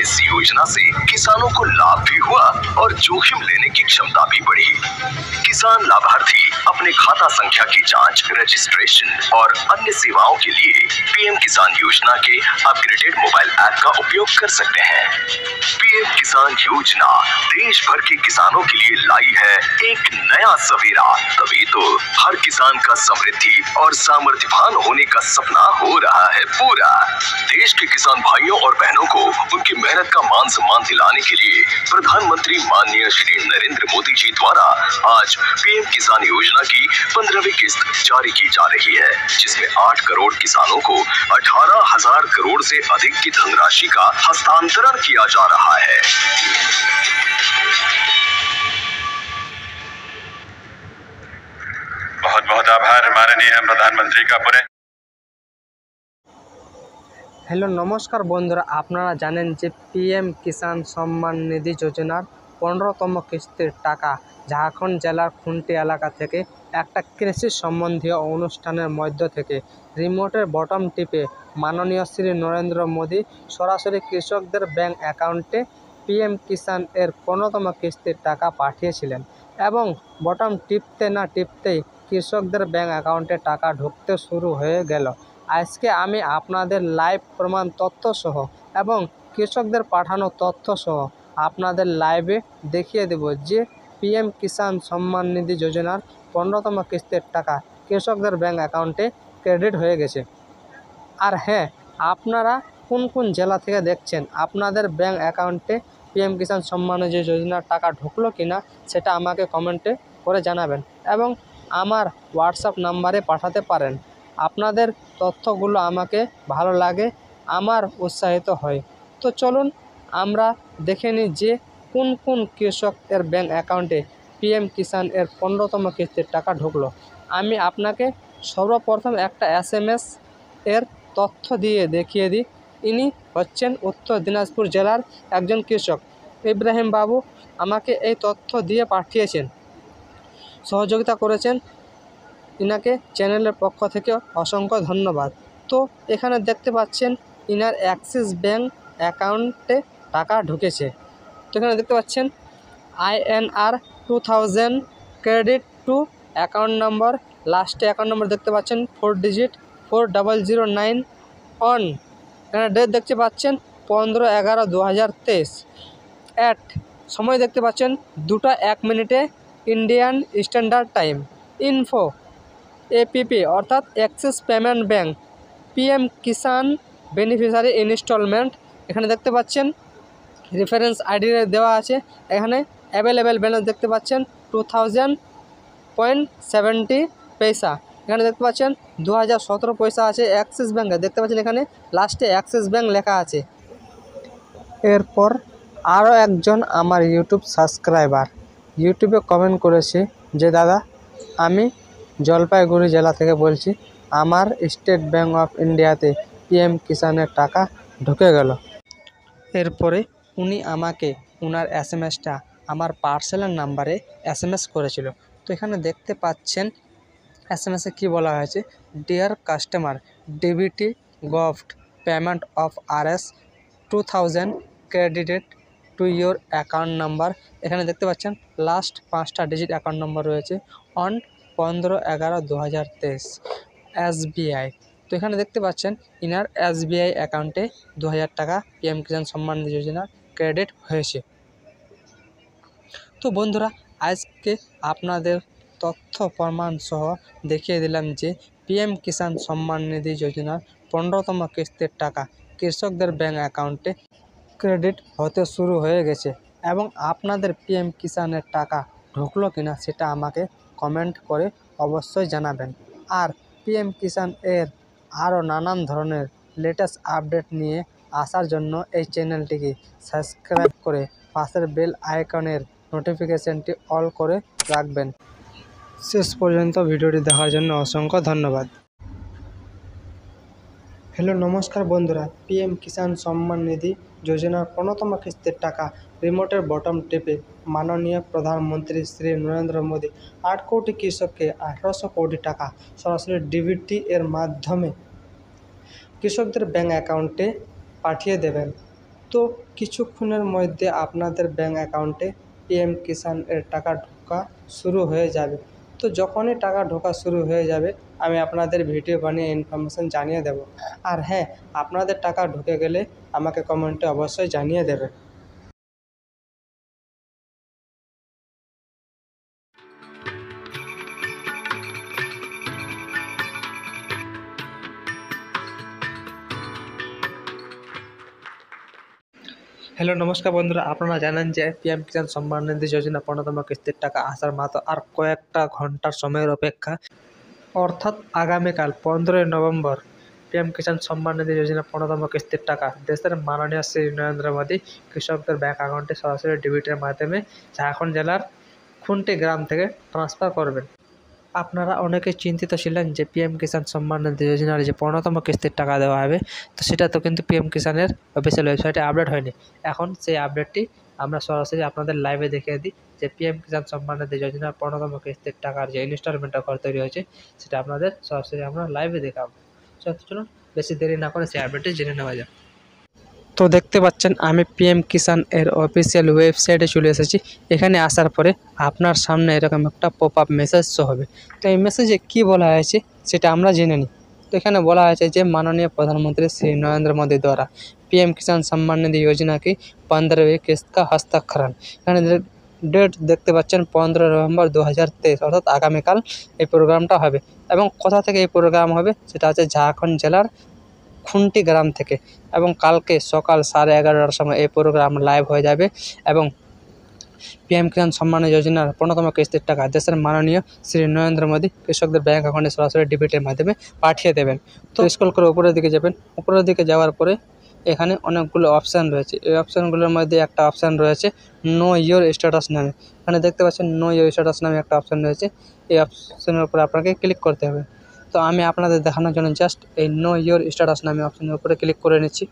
इस योजना से किसानों को लाभ भी हुआ और जोखिम लेने की क्षमता भी बढ़ी। किसान लाभार्थी अपने खाता संख्या की जांच, रजिस्ट्रेशन और अन्य सेवाओं के लिए पीएम किसान योजना के अपग्रेडेड मोबाइल ऐप का उपयोग कर सकते हैं। पीएम किसान योजना देश भर के किसानों के लिए लाई है है एक नया सवेरा, तभी तो हर किसान का समृद्धि और सामर्थ्यवान होने का सपना हो रहा है पूरा। देश के किसान भाइयों और बहनों को उनकी मेहनत का मान सम्मान दिलाने के लिए प्रधानमंत्री माननीय श्री नरेंद्र मोदी जी द्वारा आज पीएम किसान योजना की 15वीं किस्त जारी की जा रही है, जिसमें 8 करोड़ किसानों को 18,000 करोड़ से अधिक की धनराशि का हस्तांतरण किया जा रहा है। बहुत बहुत आभार माननीय प्रधानमंत्री का पूरे। হ্যালো নমস্কার বন্ধুরা, আপনারা জানেন যে পিএম কিষাণ সম্মান নিধি যোজনার 15তম কিস্তির টাকা ঝাড়খণ্ড জেলার খুন্তি এলাকা থেকে একটা কৃষি সম্বন্ধীয় অনুষ্ঠানের মধ্য থেকে রিমোটের বটম টিপে মাননীয় শ্রী নরেন্দ্র মোদী সরাসরি কৃষকদের ব্যাংক অ্যাকাউন্টে পিএম কিষাণ এর 15তম কিস্তির টাকা পাঠিয়েছিলেন এবং বটম টিপতে না টিপতেই কৃষকদের ব্যাংক অ্যাকাউন্টে টাকা ঢুকতে শুরু হয়ে গেল। আজকে আমি আপনাদের লাইভ প্রমাণ তথ্যসহ এবং কৃষকদের পাঠানো তথ্যসহ আপনাদের লাইভে দেখিয়ে দেব যে পিএম কিষাণ সম্মান নিধি যোজনার 15তম কিস্তির টাকা কৃষকদের ব্যাংক অ্যাকাউন্টে ক্রেডিট হয়ে গেছে। আর হ্যাঁ, আপনারা কোন কোন জেলা থেকে দেখছেন, আপনাদের ব্যাংক অ্যাকাউন্টে পিএম কিষাণ সম্মান নিধি যোজনার টাকা ঢুকলো কি না সেটা আমাকে কমেন্টে করে জানাবেন এবং আমার হোয়াটসঅ্যাপ নাম্বারে পাঠাতে পারেন। আপনাদের তথ্যগুলো আমাকে ভালো লাগে, আমার উৎসাহিত হয়। তো চলুন আমরা দেখে নিই যে কোন কোন কৃষকের ব্যাংক অ্যাকাউন্টে পিএম কিষাণ এর 15তম কিস্তির টাকা ঢুকলো। আমি আপনাকে সর্বপ্রথম একটা SMS এর তথ্য দিয়ে দেখিয়ে দিই। ইনি হচ্ছেন উত্তর দিনাজপুর জেলার একজন কৃষক, ইব্রাহিম বাবু আমাকে এই তথ্য দিয়ে পাঠিয়েছেন, সহযোগিতা করেছেন। ইনাকে চ্যানেলের পক্ষ থেকে অসংখ্য ধন্যবাদ। তো এখানে দেখতে পাচ্ছেন ইনার অ্যাক্সিস ব্যাংক অ্যাকাউন্টে টাকা ঢুকেছে। তো এখানে দেখতে পাচ্ছেন INR 2000 credit to account number, লাস্টে অ্যাকাউন্ট নম্বর দেখতে পাচ্ছেন 4 ডিজিট 4009 অন। এখানে ডেট দেখতে পাচ্ছেন 15/11/2023। অ্যাট সময় দেখতে পাচ্ছেন 2:01 Indian standard time. Info APP অর্থাৎ অ্যাক্সিস পেমেন্ট ব্যাংক পিএম কিষাণ বেনিফিশিয়ারি ইনস্টলমেন্ট। এখানে দেখতে পাচ্ছেন রেফারেন্স আইডি দেওয়া আছে। এখানে অ্যাভেলেবেল ব্যালেন্স দেখতে পাচ্ছেন 2000.70 পয়সা। এখানে দেখতে পাচ্ছেন 2017 পয়সা আছে অ্যাক্সিস ব্যাঙ্কে, দেখতে পাচ্ছেন এখানে লাস্টে অ্যাক্সিস ব্যাঙ্ক লেখা আছে। এরপর আরও একজন আমার ইউটিউব সাবস্ক্রাইবার ইউটিউবে কমেন্ট করেছে যে দাদা, আমি জলপাইগুড়ি জেলা থেকে বলছি, আমার স্টেট ব্যাঙ্ক অফ ইন্ডিয়াতে পিএম কিষাণের টাকা ঢুকে গেল। এরপরে উনি আমাকে ওনার SMS-টা আমার পার্সেলের নাম্বারে SMS করেছিল। তো এখানে দেখতে পাচ্ছেন SMS-এ কী বলা হয়েছে, deer customer, DBT govt payment of Rs 2000 credited to your account number. এখানে দেখতে পাচ্ছেন লাস্ট 5টা ডিজিট অ্যাকাউন্ট নম্বর রয়েছে অন 15/11/2023 SBI। তো এখানে দেখতে পাচ্ছেন ইনার SBI অ্যাকাউন্টে 2000 টাকা পিএম কিষাণ সম্মান নিধি যোজনা ক্রেডিট হয়েছে। তো বন্ধুরা, আজকে আপনাদের তথ্য প্রমাণ সহ দেখিয়ে দিলাম যে পিএম কিষাণ সম্মান নিধি যোজনার 15তম কিস্তির টাকা কৃষকদের ব্যাংক অ্যাকাউন্টে ক্রেডিট হতে শুরু হয়ে গেছে এবং আপনাদের পিএম কিষাণের টাকা ঢুকলো কিনা সেটা আমাকে কমেন্ট করে অবশ্যই জানাবেন। আর পিএম কিষাণ এর আরও নানান ধরনের লেটেস্ট আপডেট নিয়ে আসার জন্য এই চ্যানেলটিকে সাবস্ক্রাইব করে পাশের বেল আইকনের নোটিফিকেশনটি অল করে রাখবেন। শেষ পর্যন্ত ভিডিওটি দেখার জন্য অসংখ্য ধন্যবাদ। হ্যালো নমস্কার বন্ধুরা, পিএম কিষাণ সম্মান নিধি যোজনার 15তম কিস্তির টাকা রিমোটের বটম টিপে মাননীয় প্রধানমন্ত্রী শ্রী নরেন্দ্র মোদী 8 কোটি কৃষককে 1800 কোটি টাকা সরাসরি ডিবিটি এর মাধ্যমে কৃষকদের ব্যাংক অ্যাকাউন্টে পাঠিয়ে দেবেন। তো কিছুক্ষণের মধ্যে আপনাদের ব্যাংক অ্যাকাউন্টে পিএম কিষাণ এর টাকা ঢোকা শুরু হয়ে যাবে। তো যখনই টাকা ঢোকা শুরু হয়ে যাবে আমি আপনাদের ভিডিও বানিয়ে ইনফরমেশান জানিয়ে দেব। আর হ্যাঁ, আপনাদের টাকা ঢুকে গেলে আমাকে কমেন্টে অবশ্যই জানিয়ে দেবেন। হ্যালো নমস্কার বন্ধুরা, আপনারা জানেন যে পিএম কিষাণ সম্মান নিধি যোজনা 15তম কিস্তির টাকা আসার মাত্র আর কয়েকটা ঘন্টার সময়ের অপেক্ষা, অর্থাৎ আগামীকাল 15ই নভেম্বর পিএম কিষাণ সম্মান নিধি যোজনা 15তম কিস্তির টাকা দেশের মাননীয় শ্রী নরেন্দ্র মোদী কৃষকদের ব্যাংক অ্যাকাউন্টে সরাসরি ডিবিটের মাধ্যমে ঝাড়খণ্ড জেলার খুন্টি গ্রাম থেকে ট্রান্সফার করবেন। আপনারা অনেকে চিন্তিত ছিলেন যে পিএম কিষাণ সম্মান নিধি যোজনার যে 15তম কিস্তির টাকা দেওয়া হবে, তো সেটা তো কিন্তু পিএম কিষাণের অফিসিয়াল ওয়েবসাইটে আপডেট হয়নি। এখন সেই আপডেটটি আমরা সরাসরি আপনাদের লাইভে দেখিয়ে দিই যে পিএম কিষাণ সম্মান নিধি যোজনার 15তম কিস্তির টাকার যে ইনস্টলমেন্টের ঘর তৈরি হয়েছে, সেটা আপনাদের সরাসরি আমরা লাইভে দেখাবো। চলুন বেশি দেরি না করে সেই আপডেটটি জেনে নেওয়া যাক। তো দেখতে পাচ্ছেন আমি পিএম কিষাণ এর অফিসিয়াল ওয়েবসাইটে চলে এসেছি। এখানে আসার পরে আপনার সামনে এরকম একটা পপ আপ মেসেজ শো হবে। তো এই মেসেজে কী বলা হয়েছে সেটা আমরা জেনে নিই। তো এখানে বলা হয়েছে যে মাননীय प्रधानमंत्री श्री नरेंद्र मोदी द्वारा पीएम किसान सम्मान निधि योजना की 15वीं किस्त का हस्ताक्षरण। এখানে ডেট দেখতে পাচ্ছেন 15 নভেম্বর 2023, অর্থাৎ আগামীকাল এই প্রোগ্রামটা হবে। এবং কোথা থেকে এই প্রোগ্রাম হবে সেটা হচ্ছে ঝাড়খণ্ড জেলার খুন্টি গ্রাম থেকে, এবং কালকে সকাল 11:30টার সময় এই প্রোগ্রাম লাইভ হয়ে যাবে। এবং পিএম কিষাণ সম্মান যোজনার 15তম কিস্তির টাকা দেশের মাননীয় শ্রী নরেন্দ্র মোদী কৃষকদের ব্যাংক অ্যাকাউন্টে সরাসরি ডিবিটের মাধ্যমে পাঠিয়ে দেবেন। তো স্ক্রল করে উপরের দিকে যাবেন। উপরের দিকে যাওয়ার পরে এখানে অনেকগুলো অপশান রয়েছে। এই অপশানগুলোর মধ্যে একটা অপশান রয়েছে নো ইয়োর স্ট্যাটাস নামে। এখানে দেখতে পাচ্ছেন নো ইয়োর স্ট্যাটাস নামে একটা অপশান রয়েছে। এই অপশানের উপরে আপনাকে ক্লিক করতে হবে। তো আমি আপনাদের দেখানোর জন্য জাস্ট এই নো ইয়োর স্ট্যাটাস নামে অপশানের উপরে ক্লিক করে নিচ্ছি।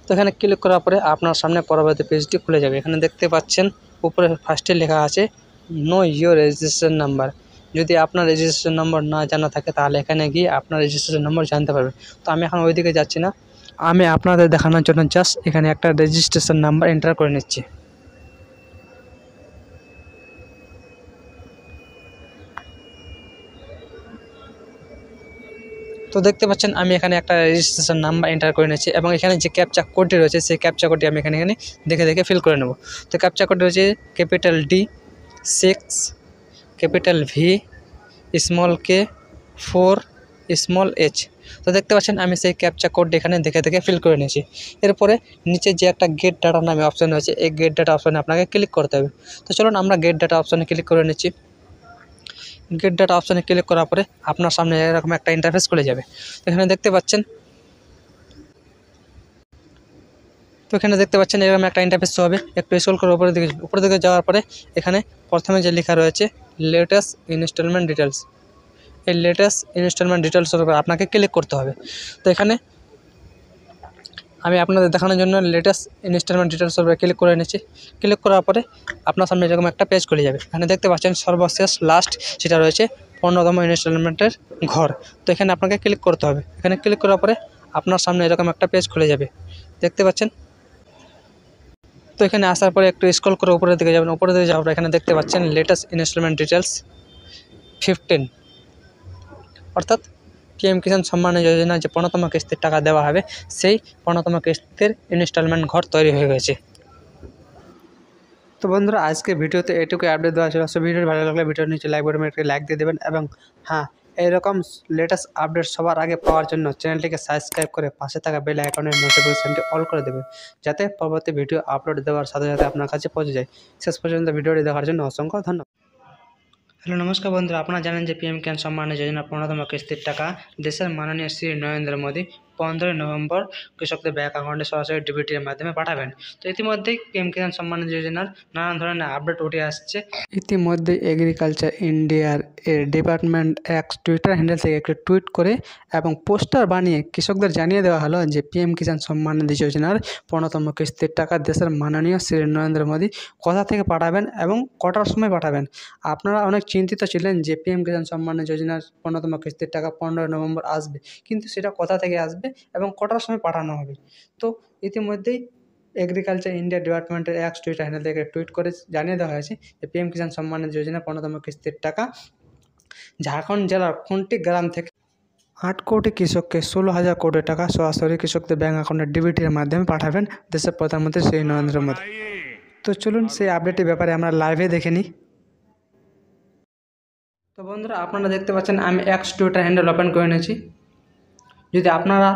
তো এখানে ক্লিক করার পরে আপনার সামনে পরবর্তী পেজটি খুলে যাবে। এখানে দেখতে পাচ্ছেন উপরে ফার্স্টে লেখা আছে নো ইয়োর রেজিস্ট্রেশন নাম্বার। যদি আপনার রেজিস্ট্রেশন নম্বর না জানা থাকে তাহলে এখানে গিয়ে আপনার রেজিস্ট্রেশন নম্বর জানতে পারবেন। তো আমি এখন ওইদিকে যাচ্ছি না, আমি আপনাদের দেখানোর জন্য জাস্ট এখানে একটা রেজিস্ট্রেশন নাম্বার এন্টার করে নিচ্ছি। তো দেখতে পাচ্ছেন আমি এখানে একটা রেজিস্ট্রেশন নাম্বার এন্টার করে নিয়েছি, এবং এখানে যে ক্যাপচা কোডটি রয়েছে সেই ক্যাপচা কোডটি আমি এখানে দেখে ফিল করে নেব। তো ক্যাপচা কোড রয়েছে capital D 6 capital V small K 4 small H। তো দেখতে পাচ্ছেন আমি সেই ক্যাপচা কোডটি এখানে দেখে ফিল করে নিয়েছি। এরপরে নিচে যে একটা গেট ডাটা নামে অপশান রয়েছে, এই গেট ডাটা অপশানে আপনাকে ক্লিক করতে হবে। তো চলুন আমরা গেট ডাটা অপশানে ক্লিক করে নিচ্ছি। গেট ডাটা অপশানে ক্লিক করার পরে আপনার সামনে এরকম একটা ইন্টারফেস খুলে যাবে। এখানে দেখতে পাচ্ছেন এরকম একটা ইন্টারফেস হবে। একটু স্ক্রল করে উপরের দিকে যাওয়ার পরে এখানে প্রথমে যে লেখা রয়েছে লেটেস্ট ইনস্টলমেন্ট ডিটেলস, এই লেটেস্ট ইনস্টলমেন্ট ডিটেলসের উপর আপনাকে ক্লিক করতে হবে। তো এখানে আমি আপনাদের দেখানোর জন্য লেটেস্ট ইনস্টলমেন্ট ডিটেলসের উপরে ক্লিক করে নিচ্ছি। ক্লিক করার পরে আপনার সামনে এরকম একটা পেজ খুলে যাবে। এখানে দেখতে পাচ্ছেন সর্বশেষ লাস্ট সেটা রয়েছে 15তম ইনস্টলমেন্টের ঘর। তো এখানে আপনাকে ক্লিক করতে হবে। এখানে ক্লিক করার পরে আপনার সামনে এরকম একটা পেজ খুলে যাবে, দেখতে পাচ্ছেন। তো এখানে আসার পরে একটু স্ক্রল করে উপরের দিকে যাবেন। উপরের দিকে যাওয়ার পরে এখানে দেখতে পাচ্ছেন লেটেস্ট ইনস্টলমেন্ট ডিটেলস 15, অর্থাৎ পিএম কিষাণ সম্মান যোজনা যে 15তম কিস্তির টাকা দেওয়া হবে সেই 15তম কিস্তির ইনস্টলমেন্ট ঘর তৈরি হয়ে গেছে। তো বন্ধুরা আজকে ভিডিওতে এটুকু আপডেট দেওয়া ছিল। সো ভিডিওটি ভালো লাগলে ভিডিওর নিচে লাইক বাটনে একটা লাইক দিয়ে দেবেন, এবং হ্যাঁ, এইরকম লেটেস্ট আপডেট সবার আগে পাওয়ার জন্য চ্যানেলটিকে সাবস্ক্রাইব করে পাশে থাকা বেল আইকনের নোটিফিকেশনটি অল করে দেবেন, যাতে পরবর্তী ভিডিও আপলোড দেওয়ার সাথে সাথে আপনার কাছে পৌঁছে যায়। শেষ পর্যন্ত ভিডিওটি দেখার জন্য অসংখ্য ধন্যবাদ। হ্যালো নমস্কার বন্ধুরা, আপনারা জানেন যে পিএম কিষাণ সম্মান যোজনা 15তম কিস্তির টাকা দেশের মাননীয় শ্রী নরেন্দ্র মোদী 15 নভেম্বর কৃষকদের ব্যাংক অ্যাকাউন্টে সরাসরি ডিবিটির মাধ্যমে পাঠাবেন। তো ইতিমধ্যেই পিএম কিষাণ সম্মান যোজনার নানান ধরনের আপডেট উঠে আসছে। ইতিমধ্যে এগ্রিকালচার ইন্ডিয়ার ডিপার্টমেন্ট এক্স টুইটার হ্যান্ডেল থেকে একটি টুইট করে এবং পোস্টার বানিয়ে কৃষকদের জানিয়ে দেওয়া হলো যে পিএম কিষাণ সম্মান নিধি যোজনার 15তম কিস্তির টাকা দেশের মাননীয় শ্রী নরেন্দ্র মোদী কোথা থেকে পাঠাবেন এবং কটার সময় পাঠাবেন। আপনারা অনেক চিন্তিত ছিলেন যে পিএম কিষাণ সম্মান যোজনার 15তম কিস্তির টাকা 15 নভেম্বর আসবে, কিন্তু সেটা কোথা থেকে আসবে এবং কটার সময় পাঠানো হবে। তো ইতিমধ্যেই এগ্রিকালচার ইন্ডিয়া ডিপার্টমেন্টের এক্স টুইটার হ্যান্ডেল থেকে টুইট করে জানিয়ে দেওয়া হয়েছে যে পিএম কিষাণ সম্মান যোজনা 15তম কিস্তির টাকা ঝাড়খণ্ড জেলার খুন্টি গ্রাম থেকে 8 কোটি কৃষককে 16,000 কোটি টাকা সরাসরি কৃষকদের ব্যাংক অ্যাকাউন্টে ডিবিটির মাধ্যমে পাঠাবেন দেশের প্রধানমন্ত্রী শ্রী নরেন্দ্র মোদী। তো চলুন সেই আপডেটের ব্যাপারে আমরা লাইভে দেখে নিই। তো বন্ধুরা আপনারা দেখতে পাচ্ছেন আমি এক্স টুইটার হ্যান্ডেল ওপেন করে নিয়েছি। যদি আপনারা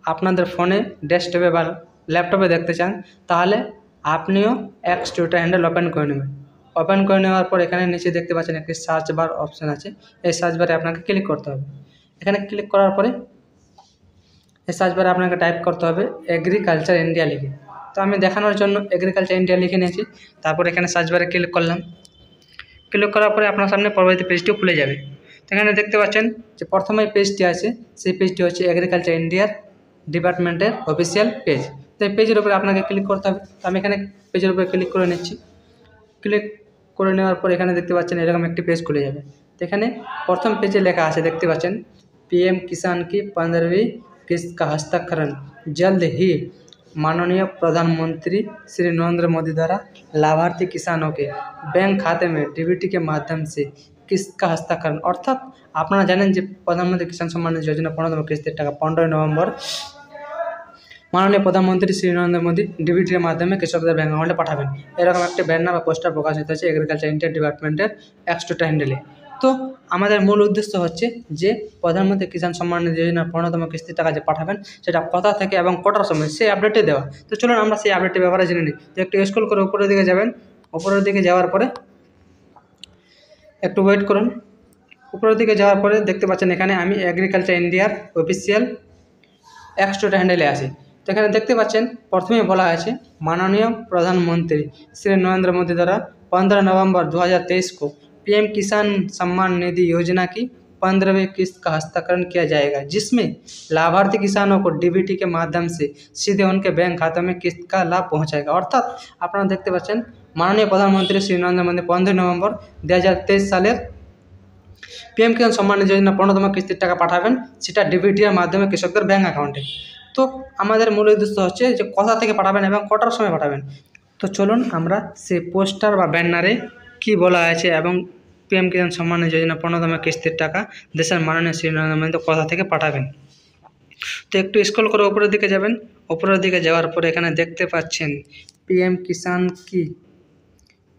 আপনাদের ফোনে ডেস্কটপে বা ল্যাপটপে দেখতে চান তাহলে আপনিও এক্স টিউটার হ্যান্ডেল ওপেন করে নেবেন। ওপেন করে নেওয়ার পর এখানে নিচে দেখতে পাচ্ছেন একটি সার্চ বার অপশান আছে, এই সার্চ বারে আপনাকে ক্লিক করতে হবে। এখানে ক্লিক করার পরে এই সার্চ বারে আপনাকে টাইপ করতে হবে এগ্রিকালচার ইন্ডিয়া লিখে। তো আমি দেখানোর জন্য এগ্রিকালচার ইন্ডিয়া লিখে নিয়েছি। তারপর এখানে সার্চ বারে ক্লিক করলাম। ক্লিক করার পরে আপনার সামনে পরবর্তী পেজটি খুলে যাবে। তো এখানে দেখতে পাচ্ছেন যে প্রথমে পেজটি আছে, সেই পেজটি হচ্ছে এগ্রিকালচার ইন্ডিয়ার ডিপার্টমেন্টের অফিসিয়াল পেজ। তো এই পেজের উপরে আপনাকে ক্লিক করতে হবে। তো আমি এখানে পেজের উপরে ক্লিক করে নিচ্ছি। ক্লিক করে নেওয়ার পর এখানে দেখতে পাচ্ছেন এরকম একটি পেজ খুলে যাবে। তো এখানে প্রথম পেজে লেখা আছে দেখতে পাচ্ছেন PM किसान की 15वीं किस्त का हस्ताक्षरण जल्द ही माननीय प्रधानमंत्री श्री नरेंद्र मोदी द्वारा लाभार्थी किसानों के बैंक खाते में DBT के माध्यम से किस्त का हस्ताक्षरण। अर्थात আপনারা জানেন যে প্রধানমন্ত্রী কিষাণ সম্মান নিধি যোজনা 15তম কিস্তির টাকা 15 নভেম্বর মাননীয় প্রধানমন্ত্রী শ্রী নরেন্দ্র মোদী ডিবিটির মাধ্যমে কৃষকদের ব্যাঙ্ক অ্যাকাউন্টে পাঠাবেন। এরকম একটি ব্যানার বা পোস্টার প্রকাশিত হয়েছে এগ্রিকালচার ইন্ডিয়া ডিপার্টমেন্টের এক্স টিউটার হ্যান্ডেলে। তো আমাদের মূল উদ্দেশ্য হচ্ছে যে প্রধানমন্ত্রী কিষাণ সম্মান নিধি যোজনার 15তম কিস্তির টাকা যে পাঠাবেন সেটা কোথা থেকে এবং কটার সময় সেই আপডেটে দেওয়া। তো চলুন আমরা সেই আপডেটের ব্যাপারে জেনে নিই। তো একটু স্ক্রল করে উপরের দিকে যাবেন। উপরের দিকে যাওয়ার পরে একটু ওয়েট করুন। উপরের দিকে যাওয়ার পরে দেখতে পাচ্ছেন এখানে আমি এগ্রিকালচার ইন্ডিয়ার অফিসিয়াল এক্স টিউটার হ্যান্ডেলে আসি। তো এখানে দেখতে পাচ্ছেন প্রথমেই বলা হয়েছে माननीय प्रधानमंत्री श्री नरेंद्र मोदी द्वारा 15 नवंबर 2023 को PM किसान सम्मान निधि योजना की 15वीं किस्त का हस्ताक्षरण किया जाएगा, जिसमें लाभार्थी किसानों को DBT के माध्यम से सीधे उनके बैंक खातों में किस्त का लाभ पहुंचाएगा। अर्थात আপনারা দেখতে পাচ্ছেন মাননীয় প্রধানমন্ত্রী শ্রী নরেন্দ্র মোদী 15 নভেম্বর 2023 সালের PM কিষাণ সম্মান নিধি যোজনা 15তম কিস্তির টাকা পাঠাবেন, সেটা DBT এর মাধ্যমে কৃষকদের ব্যাঙ্ক অ্যাকাউন্টে। তো আমাদের মূল উদ্দেশ্য হচ্ছে যে কোথা থেকে পাঠাবেন এবং কটার সময় পাঠাবেন। তো চলুন আমরা সেই পোস্টার বা ব্যানারে কী বলা আছে এবং PM কিষাণ সম্মান নিধি যোজনা 15তম কিস্তির টাকা দেশের মাননীয় শ্রী নরেন্দ্র মোদী কোথা থেকে পাঠাবেন। তো একটু স্ক্রল করে উপরের দিকে যাবেন। উপরের দিকে যাওয়ার পরে এখানে দেখতে পাচ্ছেন PM किसान की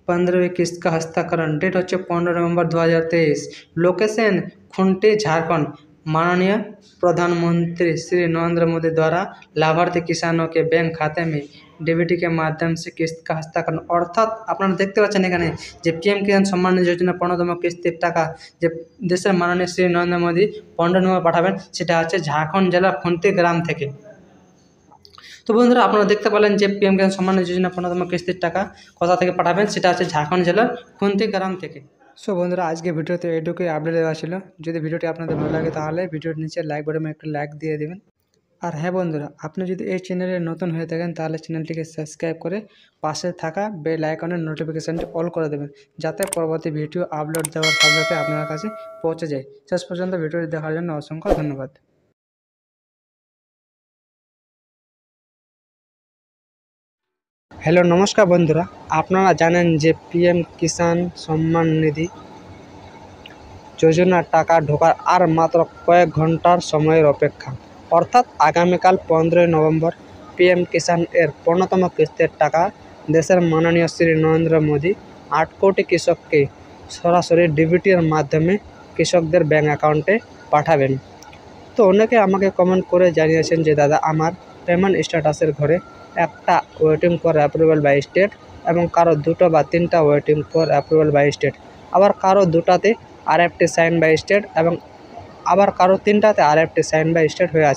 15वीं किस्त का हस्ताक्षरण, डेट হচ্ছে 15 नवंबर 2023, लोकेशन खुंटी झारखंड, माननीय प्रधानमंत्री श्री नरेंद्र मोदी द्वारा लाभार्थी किसानों के बैंक खाते में DBT के माध्यम से किस्त का हस्ताक्षरण। অর্থাৎ আপনারা দেখতে পাচ্ছেন এখানে যে PM কিষাণ সম্মান নিধি যোজনা 15তম কিস্তির টাকা যে দেশের মাননীয় শ্রী নরেন্দ্র মোদী 15 নভেম্বর পাঠাবেন সেটা হচ্ছে ঝাড়খণ্ড জেলার খুন্তি গ্রাম থেকে। তো বন্ধুরা আপনারা দেখতে পেলেন যে PM কিষাণ সম্মান নিধি যোজনা 15তম কিস্তির টাকা কোথা থেকে পাঠাবেন, সেটা হচ্ছে ঝাড়খণ্ড জেলার খুন্তি গ্রাম থেকে। সো বন্ধুরা আজকে ভিডিওতে এইটুকুই আপডেট দেওয়া ছিল। যদি ভিডিওটি আপনাদের ভালো লাগে তাহলে ভিডিওর নিচে লাইক বাটনে একটা লাইক দিয়ে দেবেন। আর হ্যাঁ বন্ধুরা, আপনি যদি এই চ্যানেলে নতুন হয়ে থাকেন তাহলে চ্যানেলটিকে সাবস্ক্রাইব করে পাশে থাকা বেল আইকনের নোটিফিকেশানটি অল করে দেবেন, যাতে পরবর্তী ভিডিও আপলোড দেওয়ার সাথে সাথে আপনার কাছে পৌঁছে যায়। শেষ পর্যন্ত ভিডিওটি দেখার জন্য অসংখ্য ধন্যবাদ। হ্যালো নমস্কার বন্ধুরা, আপনারা জানেন যে PM কিষাণ সম্মান নিধি যোজনার টাকা ঢোকার আর মাত্র কয়েক ঘন্টার সময়ের অপেক্ষা। অর্থাৎ আগামীকাল 15 নভেম্বর PM কিষাণ এর 15তম কিস্তির টাকা দেশের মাননীয় শ্রী নরেন্দ্র মোদী 8 কোটি কৃষককে সরাসরি DBT এর মাধ্যমে কৃষকদের ব্যাঙ্ক অ্যাকাউন্টে পাঠাবেন। তো অনেকে আমাকে কমেন্ট করে জানিয়েছেন যে দাদা আমার পেমেন্ট স্ট্যাটাসের ঘরে একটা waiting for approval by state এবং কারো 2টো বা 3টা waiting for approval by state, আবার কারো 2টাতে RFT সাইন বাই স্টেট এবং আবার কারো 3টাতে RFT সাইন বাই স্টেট হয়ে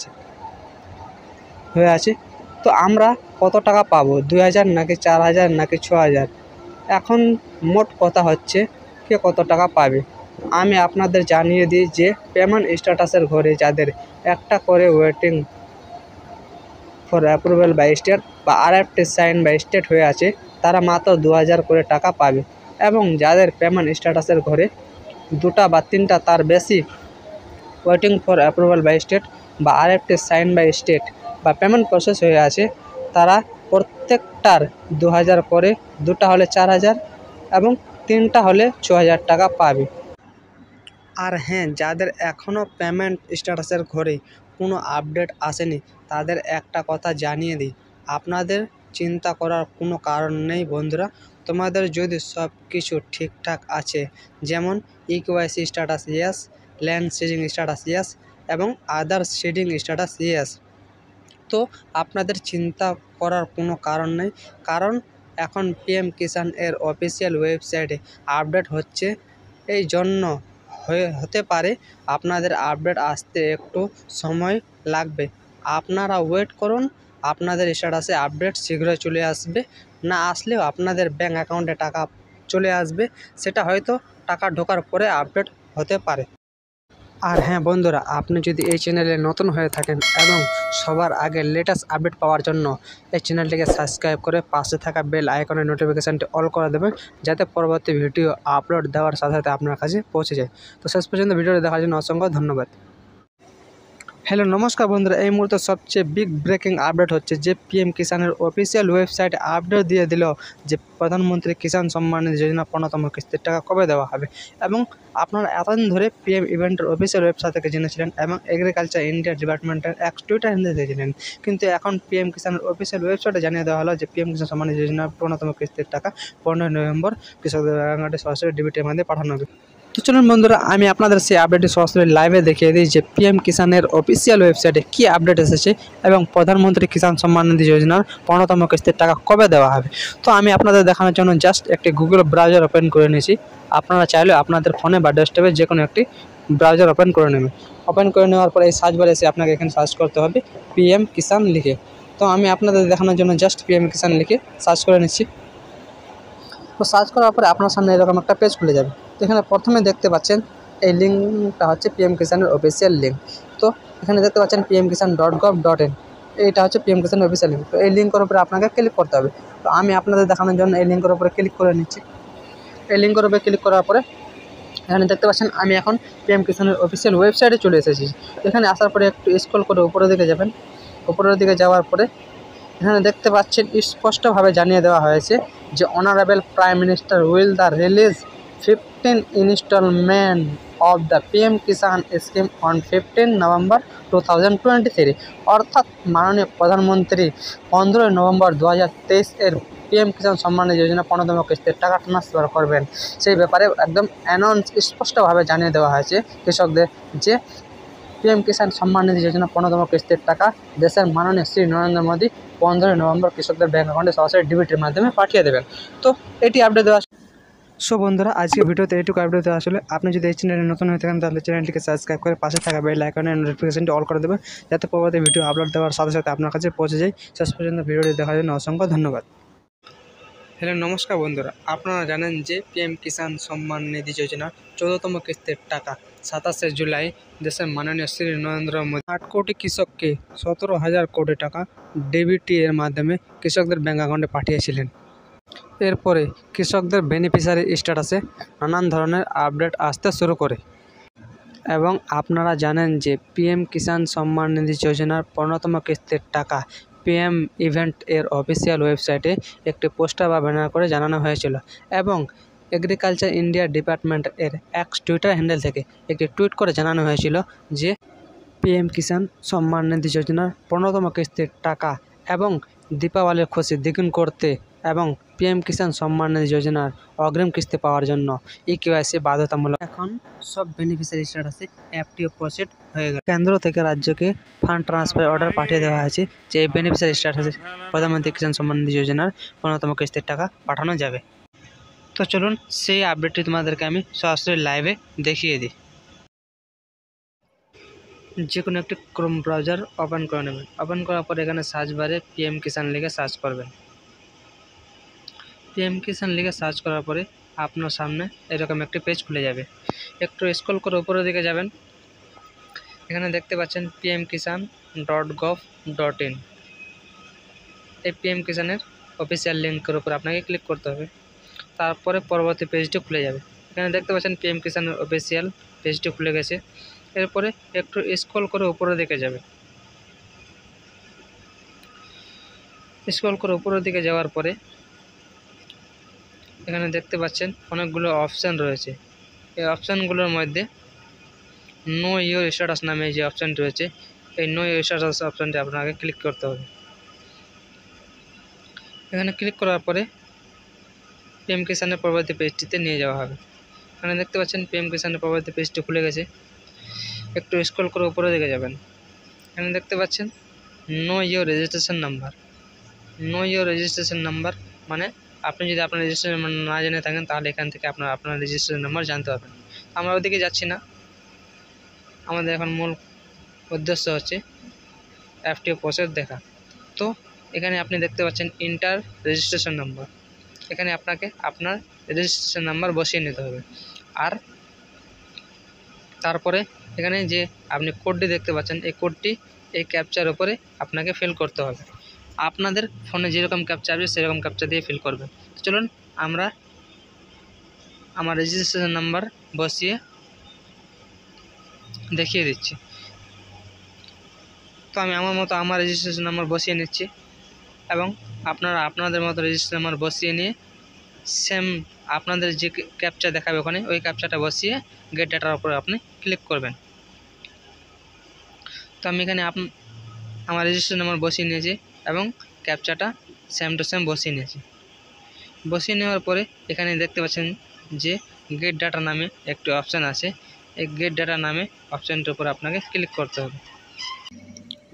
আছে। তো আমরা কত টাকা পাবো, 2000 নাকি 4000 নাকি 6000? এখন মোট কথা হচ্ছে কে কত টাকা পাবে। আমি আপনাদের জানিয়ে দিই যে পেমেন্ট স্ট্যাটাসের ঘরে যাদের একটা করে waiting for approval by state বা RFT সাইন বাই স্টেট হয়ে আছে তারা মাত্র 2000 করে টাকা পাবে, এবং যাদের পেমেন্ট স্ট্যাটাসের ঘরে 2টা বা 3টা তার বেশি waiting for approval by state বা RFT সাইন বাই স্টেট বা পেমেন্ট প্রসেস হয়ে আছে তারা প্রত্যেকটার 2000 করে, 2টা হলে 4000 এবং 3টা হলে 6000 টাকা পাবে। আর হ্যাঁ, যাদের এখনও পেমেন্ট স্ট্যাটাসের ঘরে কোনো আপডেট আসেনি তাদের একটা কথা জানিয়ে দিই, আপনাদের চিন্তা করার কোনো কারণ নেই বন্ধুরা। তোমাদের যদি সব কিছু ঠিকঠাক আছে, যেমন EKYC status yes, land seeding status yes এবং আদার সিডিং স্ট্যাটাস ইয়েস, তো আপনাদের চিন্তা করার কোনো কারণ নেই, কারণ এখন পিএম কিষাণ এর অফিসিয়াল ওয়েবসাইটে আপডেট হচ্ছে। এই জন্য হতে পারে আপনাদের আপডেট আসতে একটু সময় লাগবে। আপনারা ওয়েট করুন, আপনাদের স্ট্যাটাসে আপডেট শীঘ্রই চলে আসবে। না আসলেও আপনাদের ব্যাঙ্ক অ্যাকাউন্টে টাকা চলে আসবে, সেটা হয়তো টাকা ঢোকার পরে আপডেট হতে পারে। আর হ্যাঁ বন্ধুরা, আপনি যদি এই চ্যানেলে নতুন হয়ে থাকেন এবং সবার আগে লেটেস্ট আপডেট পাওয়ার জন্য এই চ্যানেলটিকে সাবস্ক্রাইব করে পাশে থাকা বেল আইকনের নোটিফিকেশানটি অল করে দেবেন, যাতে পরবর্তী ভিডিও আপলোড দেওয়ার সাথে সাথে আপনার কাছে পৌঁছে যায়। তো শেষ পর্যন্ত ভিডিওটি দেখার জন্য অসংখ্য ধন্যবাদ। হ্যালো নমস্কার বন্ধুরা, এই মুহূর্তে সবচেয়ে বিগ ব্রেকিং আপডেট হচ্ছে যে পিএম কিষাণের অফিসিয়াল ওয়েবসাইটে আপডেট দিয়ে দিল যে প্রধানমন্ত্রী কিষাণ সম্মান নিধি যোজনা 15তম কিস্তির টাকা কবে দেওয়া হবে। এবং আপনারা এতদিন ধরে পিএম ইভেন্টের অফিসিয়াল ওয়েবসাইট থেকে জেনেছিলেন এবং এগ্রিকালচার ইন্ডিয়া ডিপার্টমেন্টের এক টুইটার হিন্দি দেখেছিলেন, কিন্তু এখন পিএম কিষাণের অফিসিয়াল ওয়েবসাইটে জানিয়ে দেওয়া হলো যে পিএম কিষাণ সম্মান নিধি যোজনার 15তম কিস্তির টাকা 15 নভেম্বর কৃষকদের অ্যাকাউন্টে সরাসরি ডিবিটির মাধ্যমে পাঠানো হবে। তো চলুন বন্ধুরা, আমি আপনাদের সেই আপডেটটি সরাসরি লাইভে দেখিয়ে দিই যে পিএম কিষাণের অফিসিয়াল ওয়েবসাইটে কী আপডেট এসেছে এবং প্রধানমন্ত্রী কিষাণ সম্মান নিধি যোজনার 15তম কিস্তির টাকা কবে দেওয়া হবে। তো আমি আপনাদের দেখানোর জন্য জাস্ট একটি গুগল ব্রাউজার ওপেন করে নিয়েছি। আপনারা চাইলে আপনাদের ফোনে বা ডেস্কটপে যে কোনো একটি ব্রাউজার ওপেন করে নেবেন। ওপেন করে নেওয়ার পরে এই সার্চ বারে এসে আপনাকে এখানে সার্চ করতে হবে পিএম কিষাণ লিখে। তো আমি আপনাদের দেখানোর জন্য জাস্ট পিএম কিষাণ লিখে সার্চ করে নিচ্ছি। তো সার্চ করার পরে আপনার সামনে এরকম একটা পেজ খুলে যাবে। তো এখানে প্রথমে দেখতে পাচ্ছেন এই লিঙ্কটা হচ্ছে পিএম কিষাণের অফিসিয়াল লিঙ্ক। তো এখানে দেখতে পাচ্ছেন pmkisan.gov.in, এইটা হচ্ছে পিএম কিষাণের অফিসিয়াল লিঙ্ক। তো এই লিঙ্কের উপরে আপনাকে ক্লিক করতে হবে। তো আমি আপনাদের দেখানোর জন্য এই লিঙ্কের উপরে ক্লিক করে নিচ্ছি। এই লিঙ্কের উপরে ক্লিক করার পরে এখানে দেখতে পাচ্ছেন আমি এখন পিএম কিষাণের অফিসিয়াল ওয়েবসাইটে চলে এসেছি। এখানে আসার পরে একটু স্ক্রল করে উপরের দিকে যাবেন। উপরের দিকে যাওয়ার পরে এখানে দেখতে পাচ্ছেন স্পষ্টভাবে জানিয়ে দেওয়া হয়েছে যে honourable prime minister will the release 15 instalment of the PM Kisan scheme on 15 November 2023। অর্থাৎ মাননীয় প্রধানমন্ত্রী 15 নভেম্বর 2023 এর পিএম কিষাণ সম্মান নিধি যোজনা 15তম কিস্তির টাকা ট্রান্সফার করবেন। সেই ব্যাপারে একদম অ্যানাউন্স স্পষ্টভাবে জানিয়ে দেওয়া হয়েছে কৃষকদের যে পিএম কিষাণ সম্মান নিধি যোজনা 15তম কিস্তির টাকা দেশের মাননীয় শ্রী নরেন্দ্র মোদী 15 নভেম্বর কৃষকদের ব্যাঙ্ক অ্যাকাউন্টে সরাসরি ডিবিটির মাধ্যমে পাঠিয়ে দেবেন। তো এটি আপডেট দেওয়া। সো বন্ধুরা, আজকে ভিডিওতে এইটুকু আপডেট দেওয়া আসলে। আপনি যদি এই চ্যানেলে নতুন হয়ে থাকেন তাহলে চ্যানেলটিকে সাবস্ক্রাইব করে পাশে থাকা বেল আইকনের নোটিফিকেশনটি অল করে দেবেন, যাতে পরবর্তী ভিডিও আপলোড দেওয়ার সাথে সাথে আপনার কাছে পৌঁছে যায়। শেষ পর্যন্ত ভিডিওটি দেখার জন্য অসংখ্য ধন্যবাদ। হ্যালো নমস্কার বন্ধুরা, আপনারা জানেন যে পিএম কিষাণ সম্মান নিধি যোজনার 14তম কিস্তির টাকা 27শে জুলাই দেশের মাননীয় শ্রী নরেন্দ্র মোদী 8 কোটি কৃষককে 17,000 কোটি টাকা ডিবিটি এর মাধ্যমে কৃষকদের ব্যাঙ্ক অ্যাকাউন্টে পাঠিয়েছিলেন। এরপরে কৃষকদের বেনিফিশিয়ারি স্ট্যাটাসে নানান ধরনের আপডেট আসতে শুরু করে এবং আপনারা জানেন যে পিএম কিষাণ সম্মান নিধি যোজনার 15তম কিস্তির টাকা পিএম ইভেন্ট এর অফিসিয়াল ওয়েবসাইটে একটি পোস্টার বা ব্যানার করে জানানো হয়েছিল এবং এগ্রিকালচার ইন্ডিয়া ডিপার্টমেন্ট এর এক টুইটার হ্যান্ডেল থেকে একটি টুইট করে জানানো হয়েছিল যে পিএম কিষাণ সম্মান নিধি যোজনার 15তম কিস্তির টাকা এবং দীপাবলির খুশি দ্বিগুণ করতে এবং পিএম কিষাণ সম্মান নিধি যোজনার অগ্রিম কিস্তি পাওয়ার জন্য ইকেওয়াইসি বাধ্যতামূলক। এখন সব বেনিফিশিয়ারি স্ট্যাটাসে অ্যাপটিও প্রসেড হয়ে গেল। কেন্দ্র থেকে রাজ্যকে ফান্ড ট্রান্সফার অর্ডার পাঠিয়ে দেওয়া হয়েছে যে এই বেনিফিশিয়ারি স্ট্যাটাসে প্রধানমন্ত্রী কিষাণ সম্মান নিধি যোজনার 15তম কিস্তির টাকা পাঠানো যাবে। তো চলুন সেই আপডেটটি তোমাদেরকে আমি সরাসরি লাইভে দেখিয়ে দিই। যে কোনো একটি ক্রোম ব্রাউজার ওপেন করে নেবেন। ওপেন করার পর এখানে সার্চ বারে পিএম কিষাণ লিখে সার্চ করবেন। পিএম কিষাণ লিখে সার্চ করার পরে আপনার সামনে এরকম একটি পেজ খুলে যাবে। একটু স্ক্রল করে উপরের দিকে যাবেন। এখানে দেখতে পাচ্ছেন pmkisan.gov.in, এই পিএম কিষাণের অফিসিয়াল লিঙ্কের উপর আপনাকে ক্লিক করতে হবে। তারপরে পরবর্তী পেজটি খুলে যাবে। এখানে দেখতে পাচ্ছেন পিএম কিষাণের অফিসিয়াল পেজটি খুলে গেছে। এরপরে একটু স্ক্রল করে উপরের দিকে যাবে। স্ক্রল করে উপরের দিকে যাওয়ার পরে এখানে দেখতে পাচ্ছেন অনেকগুলো অপশান রয়েছে। এই অপশানগুলোর মধ্যে নো ইউর স্ট্যাটাস নামে যে অপশানটি রয়েছে, এই নো ইউর স্ট্যাটাস অপশানটি আপনাকে ক্লিক করতে হবে। এখানে ক্লিক করার পরে পিএম কিষাণের পরবর্তী পেজটিতে নিয়ে যাওয়া হবে। এখানে দেখতে পাচ্ছেন পিএম কিষাণের পরবর্তী পেজটি খুলে গেছে। একটু স্ক্রল করে উপরে দিকে যাবেন। এখানে দেখতে পাচ্ছেন know your registration number. Know your registration number মানে আপনি যদি আপনার রেজিস্ট্রেশন নাম্বার না জেনে থাকেন তাহলে এখান থেকে আপনার রেজিস্ট্রেশন নাম্বার জানতে পারবেন। আমরা ওইদিকে যাচ্ছি না, আমাদের এখন মূল উদ্দেশ্য হচ্ছে এফটিও প্রসেস দেখা। তো এখানে আপনি দেখতে পাচ্ছেন ইন্টার রেজিস্ট্রেশন নাম্বার, এখানে আপনাকে আপনার রেজিস্ট্রেশন নাম্বার বসিয়ে নিতে হবে। আর তারপরে এখানে যে আপনি কোডটি দেখতে পাচ্ছেন এই কোডটি এই ক্যাপচার উপরে আপনাকে ফিল করতে হবে। আপনাদের ফোনে যেরকম ক্যাপচা আসবে সেরকম ক্যাপচা দিয়ে ফিল করবেন। চলুন আমরা আমার রেজিস্ট্রেশন নাম্বার বসিয়ে দেখিয়ে দিচ্ছি। তো আমি আমার মতো আমার রেজিস্ট্রেশন নাম্বার বসিয়ে নিচ্ছি এবং আপনারা আপনাদের মতো রেজিস্ট্রেশন নাম্বার বসিয়ে নিয়ে সেম আপনাদের যে ক্যাপচা দেখাবে ওখানে ওই ক্যাপচাটা বসিয়ে গেট ডাটার উপরে আপনি ক্লিক করবেন। তো আমি এখানে আমার রেজিস্ট্রেশন নাম্বার বসিয়ে নিয়েছি এবং ক্যাপচাটা সেম টু সেম বসিয়ে নিয়েছি। বসিয়ে নেওয়ার পরে এখানে দেখতে পাচ্ছেন যে গেট ডাটা নামে একটি অপশান আছে, এই গেট ডাটা নামে অপশানটির উপরে আপনাকে ক্লিক করতে হবে।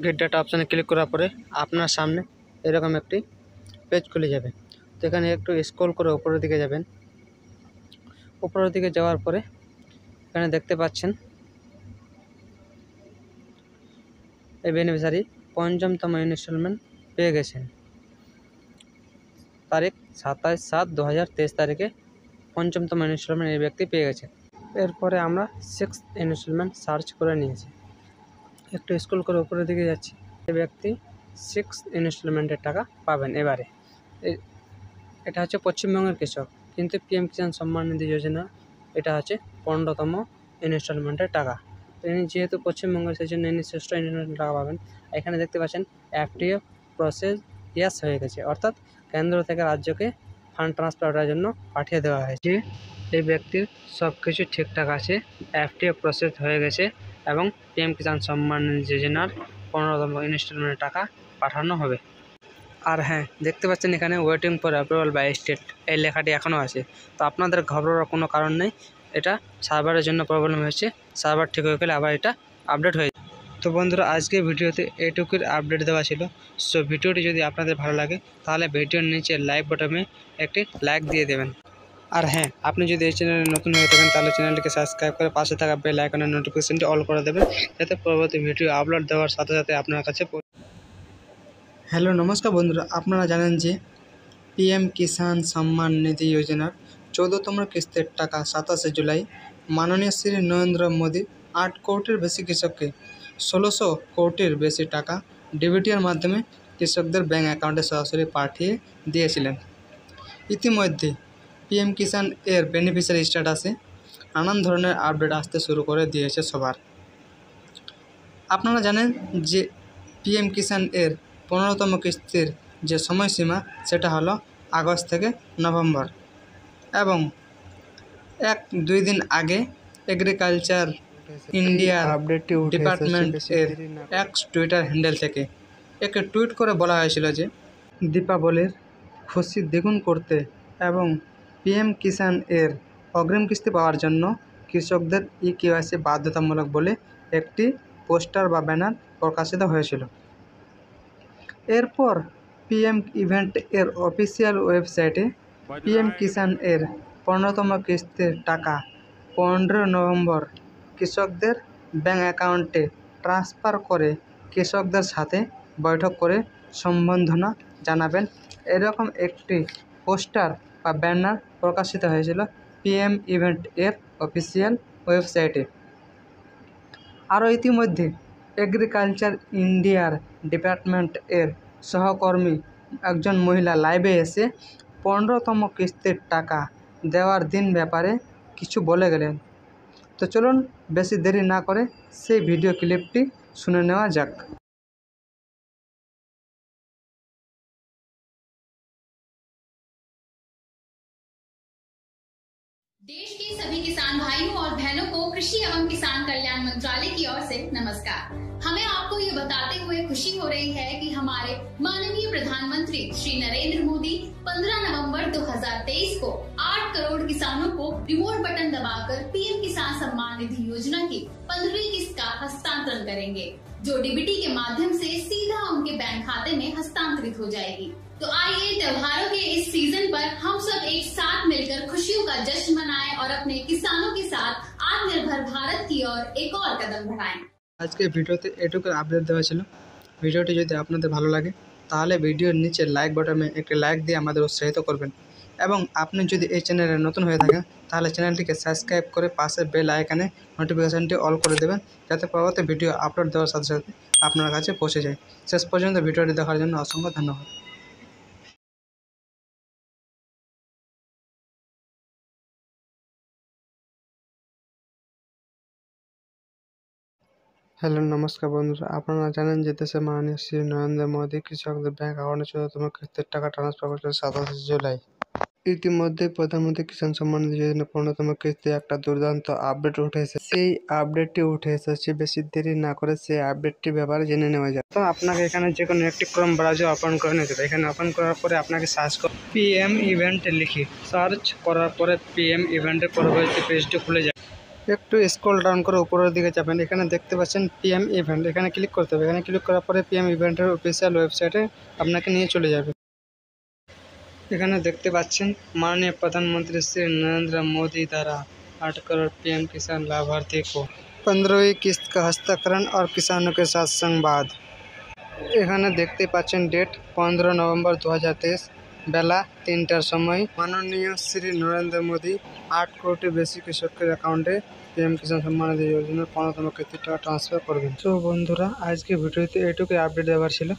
গেট ডাটা অপশানে ক্লিক করার পরে আপনার সামনে এরকম একটি পেজ খুলে যাবে। তো এখানে একটু স্ক্রল করে উপরের দিকে যাবেন। উপরের দিকে যাওয়ার পরে এখানে দেখতে পাচ্ছেন এই বেনিফিশিয়ারি ৫ম ইনস্টলমেন্ট পেয়ে গেছেন। তারিখ ২৭/৭/২০২৩ তারিখে ৫ম ইনস্টলমেন্ট এই ব্যক্তি পেয়ে গেছেন। এরপরে আমরা 6th ইনস্টলমেন্ট সার্চ করে নিয়েছি। একটু স্ক্রল করে উপরের দিকে যাচ্ছি, এই ব্যক্তি 6th ইনস্টলমেন্টের টাকা পাবেন এবারে। এটা হচ্ছে পশ্চিমবঙ্গের কৃষক, কিন্তু পিএম কিষাণ সম্মান নিধি যোজনা এটা হচ্ছে 15তম ইনস্টলমেন্টের টাকা। তো ইনি যেহেতু পশ্চিমবঙ্গের সেই জন্য ইনি 6ষ্ঠ ইনস্টলমেন্টের টাকা পাবেন। এখানে দেখতে পাচ্ছেন এফটিও প্রসেস ইয়াস হয়ে গেছে, অর্থাৎ কেন্দ্র থেকে রাজ্যকে ফান্ড ট্রান্সফার করার জন্য পাঠিয়ে দেওয়া হয়েছে। এই ব্যক্তির সব কিছু ঠিকঠাক আছে, এফটিও প্রসেস হয়ে গেছে এবং পিএম কিষাণ সম্মান নিধি যোজনার 15তম ইনস্টলমেন্টের টাকা পাঠানো হবে। আর হ্যাঁ, দেখতে পাচ্ছেন এখানে waiting for approval by state এই লেখাটি এখনও আছে। তো আপনাদের ঘাবড়ানোর কোনো কারণ নেই, এটা সার্ভারের জন্য প্রবলেম হয়েছে, সার্ভার ঠিক হয়ে গেলে আবার এটা আপডেট হয়ে যাবে। তো বন্ধুরা, আজকে ভিডিওতে এইটুকুর আপডেট দেওয়া ছিল। সো ভিডিওটি যদি আপনাদের ভালো লাগে তাহলে ভিডিওর নিচে লাইক বাটনে একটি লাইক দিয়ে দেবেন। আর হ্যাঁ, আপনি যদি এই চ্যানেলে নতুন হয়ে থাকেন তাহলে চ্যানেলটিকে সাবস্ক্রাইব করে পাশে থাকা বেল আইকনের নোটিফিকেশনটি অল করে দেবেন, যাতে পরবর্তী ভিডিও আপলোড দেওয়ার সাথে সাথে আপনার কাছে। হ্যালো নমস্কার বন্ধুরা, আপনারা জানেন যে পিএম কিষাণ সম্মান নিধি যোজনার 14তম কিস্তির টাকা 27শে জুলাই মাননীয় শ্রী নরেন্দ্র মোদী 8 কোটির বেশি কৃষককে 1600 কোটির বেশি টাকা ডিবিটির মাধ্যমে কৃষকদের ব্যাঙ্ক অ্যাকাউন্টে সরাসরি পাঠিয়ে দিয়েছিলেন। ইতিমধ্যে পিএম কিষাণ এর বেনিফিশিয়ারি স্ট্যাটাসে নানান ধরনের আপডেট আসতে শুরু করে দিয়েছে সবার। আপনারা জানেন যে পিএম কিষাণ এর 15তম কিস্তির যে সময়সীমা সেটা হলো আগস্ট থেকে নভেম্বর, এবং 1-2 দিন আগে এগ্রিকালচার ইন্ডিয়ার ডিপার্টমেন্ট এর এক্স টুইটার হ্যান্ডেল থেকে একটি টুইট করে বলা হয়েছিল যে দীপাবলির খুশি দ্বিগুণ করতে এবং পিএম কিষাণ এর অগ্রিম কিস্তি পাওয়ার জন্য কৃষকদের ইকেওয়াইসি বাধ্যতামূলক বলে একটি পোস্টার বা ব্যানার প্রকাশিত হয়েছিল। এরপর পিএম ইভেন্ট এর অফিসিয়াল ওয়েবসাইটে পিএম কিষাণ এর 15তম কিস্তির টাকা 15 নভেম্বর কৃষকদের ব্যাঙ্ক অ্যাকাউন্টে ট্রান্সফার করে কৃষকদের সাথে বৈঠক করে সম্বর্ধনা জানাবেন, এরকম একটি পোস্টার বা ব্যানার প্রকাশিত হয়েছিল পিএম ইভেন্ট এর অফিসিয়াল ওয়েবসাইটে। আরও ইতিমধ্যে এগ্রিকালচার ইন্ডিয়ার ডিপার্টমেন্ট এর সহকর্মী একজন মহিলা লাইভে এসে 15তম কিস্তির টাকা দেওয়ার দিন ব্যাপারে কিছু বলে গেলেন। তো চলুন বেশি দেরি না করে সেই ভিডিও ক্লিপটি শুনে নেওয়া যাক। देश के सभी किसान भाइयों और बहनों को कृषि एवं किसान कल्याण मंत्रालय की ओर से नमस्कार। हमें आपको ये बताते हुए खुशी हो रही है कि हमारे माननीय प्रधानमंत्री श्री नरेंद्र मोदी 15 नवंबर 2023 को 8 करोड़ किसानों को रिमोट बटन दबाकर पीएम किसान सम्मान निधि योजना की 15वीं किस्त का हस्तांतरण करेंगे, जो डीबीटी के माध्यम से सीधा उनके बैंक खाते में हस्तांतरित हो जाएगी। तो आइए त्योहारों के इस सीजन पर हम सब एक साथ मिलकर खुशियों का जश्न मनाएं और अपने किसानों के साथ आत्मनिर्भर भारत की ओर एक और कदम बढ़ाएं। আজকে ভিডিওতে এটুকু আপডেট দেওয়া ছিল। ভিডিওটি যদি আপনাদের ভালো লাগে তাহলে ভিডিওর নিচে লাইক বাটনে একটি লাইক দিয়ে আমাদের উৎসাহিত করবেন এবং আপনি যদি এই চ্যানেলে নতুন হয়ে থাকেন তাহলে চ্যানেলটিকে সাবস্ক্রাইব করে পাশে বেল আইকনে নোটিফিকেশনটি অল করে দেবেন, যাতে পরবর্তী ভিডিও আপলোড দেওয়ার সাথে সাথে আপনার কাছে পৌঁছে যায়। শেষ পর্যন্ত ভিডিওটি দেখার জন্য অসংখ্য ধন্যবাদ। হ্যালো নমস্কার বন্ধুরা, আপনারা জানেন যে দেশে মাননীয় শ্রী নরেন্দ্র মোদী কৃষকদের ব্যাংক অ্যাকাউন্টে 14তম কিস্তির টাকা ট্রান্সফার করেছিল 27 জুলাই। ইতিমধ্যে প্রধানমন্ত্রী কিষাণ সম্মান নিধি যোজনা 15তম কিস্তি একটা দুর্দান্ত আপডেট উঠে এসেছে। সেই আপডেটটি উঠে এসেছে, বেশি দেরি না করে সেই আপডেটটি ব্যাপারে জেনে নেওয়া যায়। তো আপনাকে এখানে যে কোনো একটি ক্রোম ব্রাউজার ওপেন করে নিতে হবে। এখানে ওপেন করার পরে আপনাকে সার্চ করুন পিএম ইভেন্ট লিখে। সার্চ করার পরে পিএম ইভেন্টের পরবর্তী পেজটি খুলে যায়। একটু স্ক্রল ডাউন করে উপরের দিকে যাবেন, এখানে দেখতে পাচ্ছেন পিএম ইভেন্ট, এখানে ক্লিক করতে হবে। এখানে ক্লিক করার পরে পিএম ইভেন্টের অফিসিয়াল ওয়েবসাইটে আপনাকে নিয়ে চলে যাবে। এখানে দেখতে পাচ্ছেন माननीय प्रधानमंत्री श्री नरेंद्र मोदी द्वारा 8 करोड़ पीएम किसान लाभार्थी को 15वीं किस्त का हस्तांतरण और किसानों के साथ संवाद। এখানে দেখতে পাচ্ছেন ডেট 15 নভেম্বর 2023, বেলা 3টার সময় মাননীয় শ্রী নরেন্দ্র মোদী 8 কোটি বেশি কৃষকের অ্যাকাউন্টে পিএম কিষাণ সম্মান নিধি যোজনার 15তম কিস্তির টাকা ট্রান্সফার করবেন। তো বন্ধুরা, আজকে ভিডিওতে এটুকুই আপডেট দেওয়ার ছিল।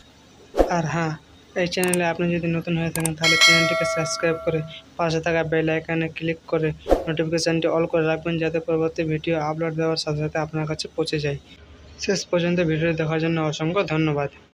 আর হ্যাঁ, এই চ্যানেলে আপনি যদি নতুন হয়ে থাকেন তাহলে চ্যানেলটিকে সাবস্ক্রাইব করে পাশে থাকা বেল আইকনে ক্লিক করে নোটিফিকেশানটি অল করে রাখবেন, যাতে পরবর্তী ভিডিও আপলোড দেওয়ার সাথে সাথে আপনার কাছে পৌঁছে যায়। শেষ পর্যন্ত ভিডিও দেখার জন্য অসংখ্য ধন্যবাদ।